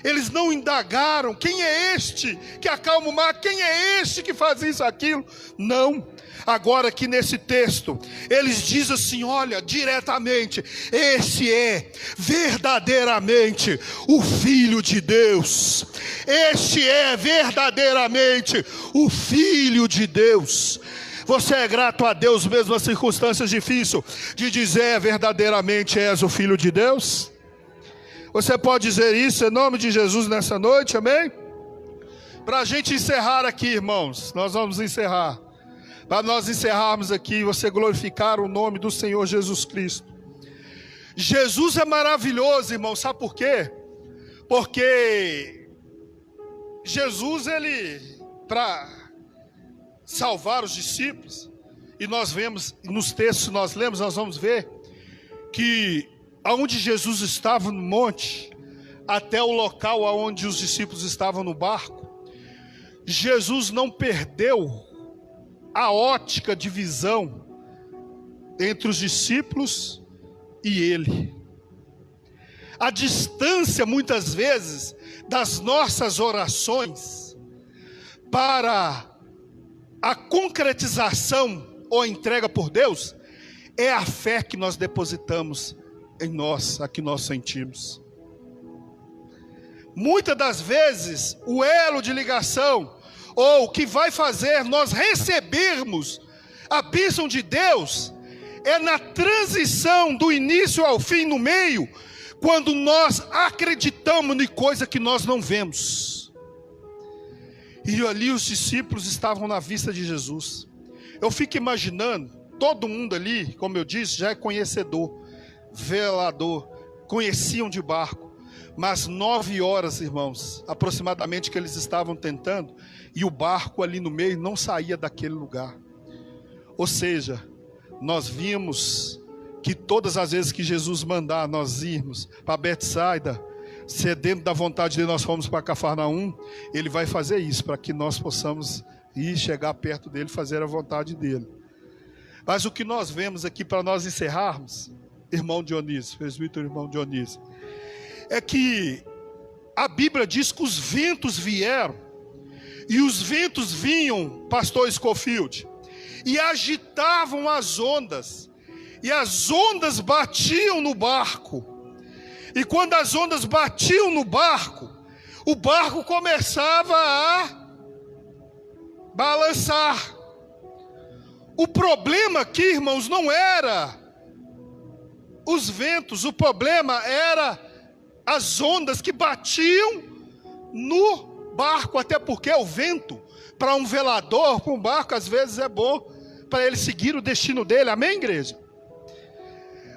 eles não indagaram: quem é este que acalma o mar? Quem é este que faz isso, aquilo? Não. Agora aqui nesse texto, eles dizem assim: olha, diretamente, esse é verdadeiramente o Filho de Deus. Este é verdadeiramente o Filho de Deus. Você é grato a Deus mesmo nas circunstâncias difíceis de dizer: verdadeiramente és o Filho de Deus? Você pode dizer isso em nome de Jesus nessa noite, amém? Para a gente encerrar aqui, irmãos, nós vamos encerrar. Para nós encerrarmos aqui, você glorificar o nome do Senhor Jesus Cristo. Jesus é maravilhoso, irmão, sabe por quê? Porque Jesus, ele, para salvar os discípulos, e nós vemos, nos textos nós lemos, nós vamos ver, que aonde Jesus estava no monte, até o local aonde os discípulos estavam no barco, Jesus não perdeu a ótica de visão entre os discípulos e ele. A distância muitas vezes das nossas orações para a concretização ou entrega por Deus é a fé que nós depositamos em nós, a que nós sentimos. Muitas das vezes, o elo de ligação, ou o que vai fazer nós recebermos a bênção de Deus, é na transição do início ao fim, no meio, quando nós acreditamos em coisa que nós não vemos. E ali os discípulos estavam na vista de Jesus. Eu fico imaginando, todo mundo ali, como eu disse, já é conhecedor, velador, conheciam de barco. Mas 9 horas, irmãos, aproximadamente, que eles estavam tentando, e o barco ali no meio não saía daquele lugar. Ou seja, nós vimos que todas as vezes que Jesus mandar nós irmos para Betsaida, se dentro da vontade dele nós fomos para Cafarnaum, ele vai fazer isso, para que nós possamos ir, chegar perto dele, fazer a vontade dele. Mas o que nós vemos aqui, para nós encerrarmos, irmão Dionísio, presbítero irmão Dionísio, é que a Bíblia diz que os ventos vieram, e os ventos vinham, pastor Scofield, e agitavam as ondas, e as ondas batiam no barco, e quando as ondas batiam no barco, o barco começava a balançar. O problema aqui, irmãos, não era os ventos, o problema era as ondas que batiam no barco, até porque o vento, para um velador, para um barco, às vezes é bom, para ele seguir o destino dele, amém, igreja?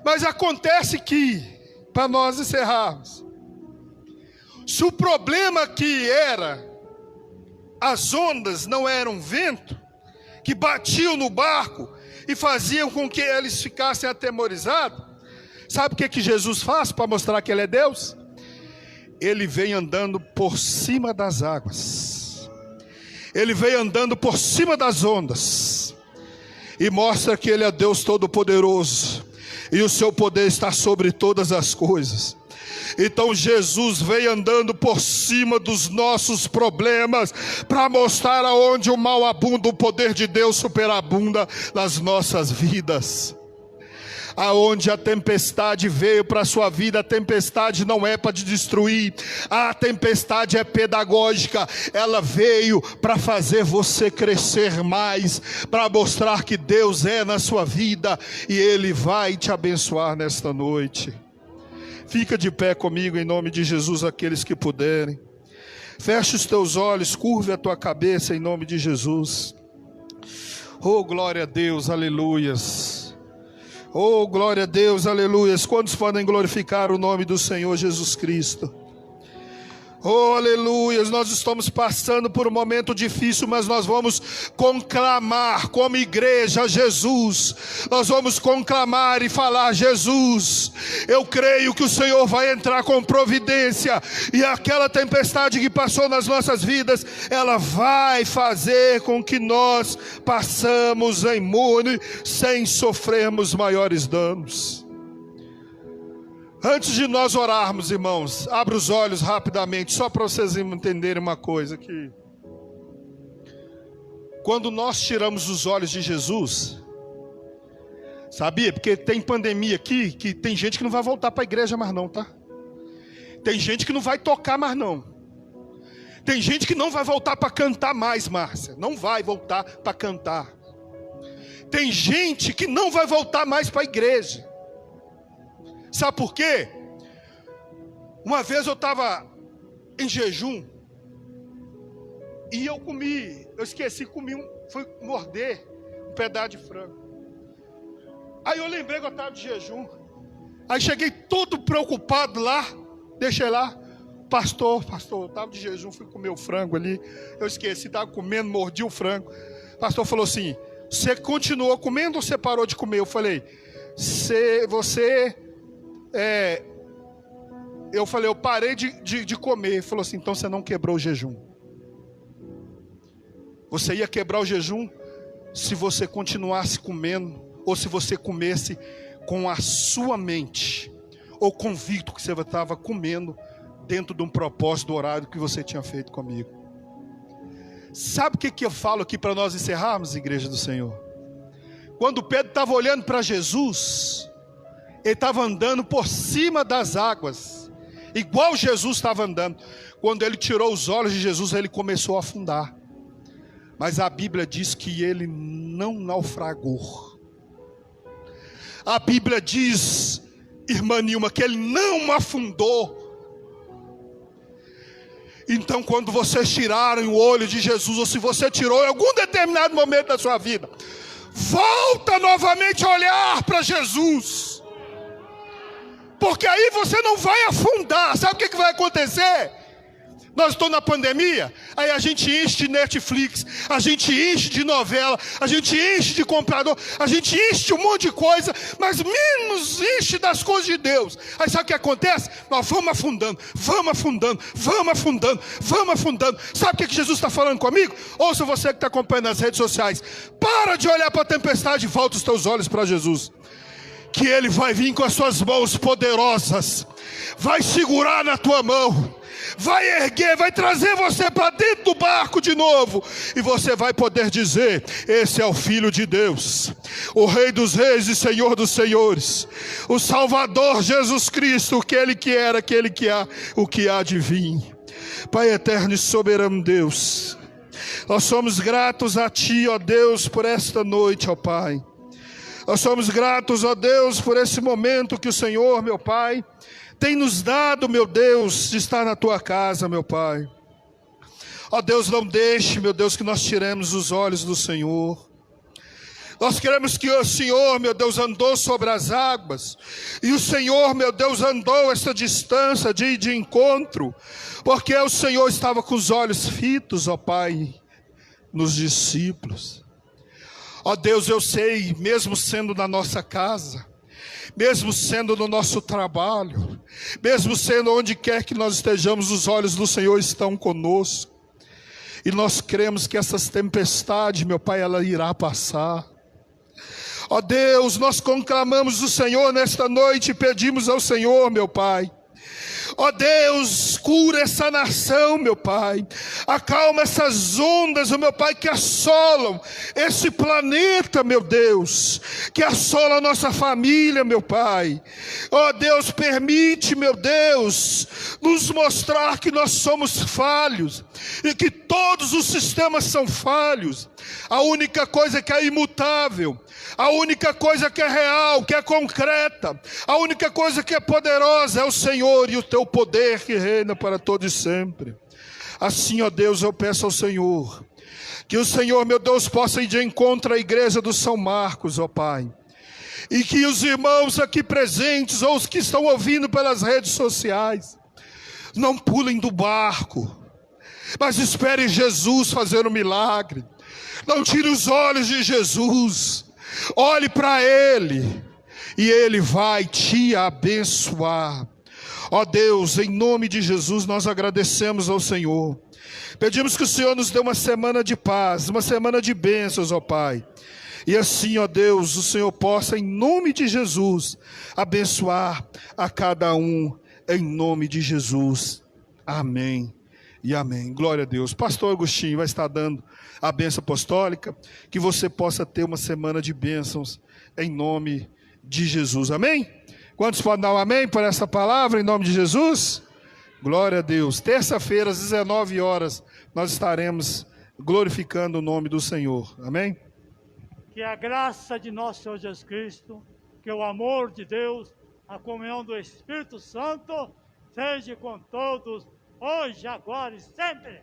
Mas acontece que, para nós encerrarmos, se o problema que era, as ondas não eram vento, que batiam no barco, e faziam com que eles ficassem atemorizados, sabe o que Jesus faz para mostrar que ele é Deus? Ele vem andando por cima das águas, ele vem andando por cima das ondas, e mostra que ele é Deus Todo-Poderoso, e o seu poder está sobre todas as coisas. Então Jesus veio andando por cima dos nossos problemas, para mostrar aonde o mal abunda, o poder de Deus superabunda nas nossas vidas. Aonde a tempestade veio para a sua vida, a tempestade não é para te destruir, a tempestade é pedagógica, ela veio para fazer você crescer mais, para mostrar que Deus é na sua vida, e Ele vai te abençoar nesta noite. Fica de pé comigo em nome de Jesus, aqueles que puderem. Feche os teus olhos, curve a tua cabeça em nome de Jesus. Oh, glória a Deus, aleluias. Oh, glória a Deus, aleluias. Quantos podem glorificar o nome do Senhor Jesus Cristo? Oh, aleluias, nós estamos passando por um momento difícil, mas nós vamos conclamar como igreja Jesus. Nós vamos conclamar e falar: Jesus, eu creio que o Senhor vai entrar com providência, e aquela tempestade que passou nas nossas vidas, ela vai fazer com que nós passamos imune, sem sofrermos maiores danos. Antes de nós orarmos, irmãos, abra os olhos rapidamente, só para vocês entenderem uma coisa aqui. Quando nós tiramos os olhos de Jesus, sabia? Porque tem pandemia aqui, que tem gente que não vai voltar para a igreja mais não, tá? Tem gente que não vai tocar mais não. Tem gente que não vai voltar para cantar mais, Márcia. Não vai voltar para cantar. Tem gente que não vai voltar mais para a igreja. Sabe por quê? Uma vez eu estava em jejum, e eu fui morder um pedaço de frango. Aí eu lembrei que eu estava de jejum. Aí cheguei todo preocupado lá, deixei lá. Pastor, eu estava de jejum, fui comer o frango ali. Eu esqueci, estava comendo, mordi o frango. O pastor falou assim: você continuou comendo ou você parou de comer? Eu falei: eu parei de comer. Ele falou assim: então você não quebrou o jejum. Você ia quebrar o jejum se você continuasse comendo, ou se você comesse com a sua mente, ou convicto que você estava comendo dentro de um propósito do horário que você tinha feito comigo. Sabe o que eu falo aqui para nós encerrarmos, igreja do Senhor? Quando Pedro estava olhando para Jesus, ele estava andando por cima das águas, igual Jesus estava andando. Quando ele tirou os olhos de Jesus, ele começou a afundar. Mas a Bíblia diz que ele não naufragou. A Bíblia diz, irmã Nilma, que ele não afundou. Então, quando vocês tiraram o olho de Jesus, ou se você tirou em algum determinado momento da sua vida, volta novamente a olhar para Jesus. Porque aí você não vai afundar. Sabe o que vai acontecer? Nós estamos na pandemia, aí a gente enche de Netflix, a gente enche de novela, a gente enche de comprador, a gente enche de um monte de coisa, mas menos enche das coisas de Deus. Aí sabe o que acontece? Nós vamos afundando, vamos afundando, vamos afundando, vamos afundando. Sabe o que Jesus está falando comigo? Ouça você que está acompanhando nas redes sociais, para de olhar para a tempestade e volta os teus olhos para Jesus. Que Ele vai vir com as suas mãos poderosas, vai segurar na tua mão, vai erguer, vai trazer você para dentro do barco de novo, e você vai poder dizer: esse é o Filho de Deus, o Rei dos Reis e Senhor dos Senhores, o Salvador Jesus Cristo, aquele que era, aquele que há, o que há de vir. Pai eterno e soberano Deus, nós somos gratos a Ti, ó Deus, por esta noite, ó Pai. Nós somos gratos, ó Deus, por esse momento que o Senhor, meu Pai, tem nos dado, meu Deus, de estar na Tua casa, meu Pai. Ó Deus, não deixe, meu Deus, que nós tiremos os olhos do Senhor. Nós queremos que o Senhor, meu Deus, andou sobre as águas, e o Senhor, meu Deus, andou essa distância de encontro, porque o Senhor estava com os olhos fitos, ó Pai, nos discípulos. Ó Deus, eu sei, mesmo sendo na nossa casa, mesmo sendo no nosso trabalho, mesmo sendo onde quer que nós estejamos, os olhos do Senhor estão conosco. E nós cremos que essas tempestades, meu Pai, ela irá passar. Ó Deus, nós conclamamos o Senhor nesta noite e pedimos ao Senhor, meu Pai. Ó Deus, cura essa nação, meu Pai. Acalma essas ondas, meu Pai, que assolam esse planeta, meu Deus. Que assola a nossa família, meu Pai. Ó Deus, permite, meu Deus, nos mostrar que nós somos falhos e que todos os sistemas são falhos. A única coisa que é imutável, a única coisa que é real, que é concreta, a única coisa que é poderosa é o Senhor e o Teu poder que reina para todo e sempre. Assim, ó Deus, eu peço ao Senhor, que o Senhor, meu Deus, possa ir de encontro à igreja do São Marcos, ó Pai. E que os irmãos aqui presentes, ou os que estão ouvindo pelas redes sociais, não pulem do barco, mas esperem Jesus fazer um milagre. Não tire os olhos de Jesus, olhe para Ele, e Ele vai te abençoar. Ó Deus, em nome de Jesus, nós agradecemos ao Senhor. Pedimos que o Senhor nos dê uma semana de paz, uma semana de bênçãos, ó Pai. E assim, ó Deus, o Senhor possa, em nome de Jesus, abençoar a cada um, em nome de Jesus. Amém e amém. Glória a Deus. Pastor Agostinho vai estar dando a bênção apostólica, que você possa ter uma semana de bênçãos, em nome de Jesus. Amém? Quantos podem dar um amém por essa palavra, em nome de Jesus? Glória a Deus. Terça-feira, às 19 horas, nós estaremos glorificando o nome do Senhor. Amém? Que a graça de nosso Senhor Jesus Cristo, que o amor de Deus, a comunhão do Espírito Santo, seja com todos, hoje, agora e sempre.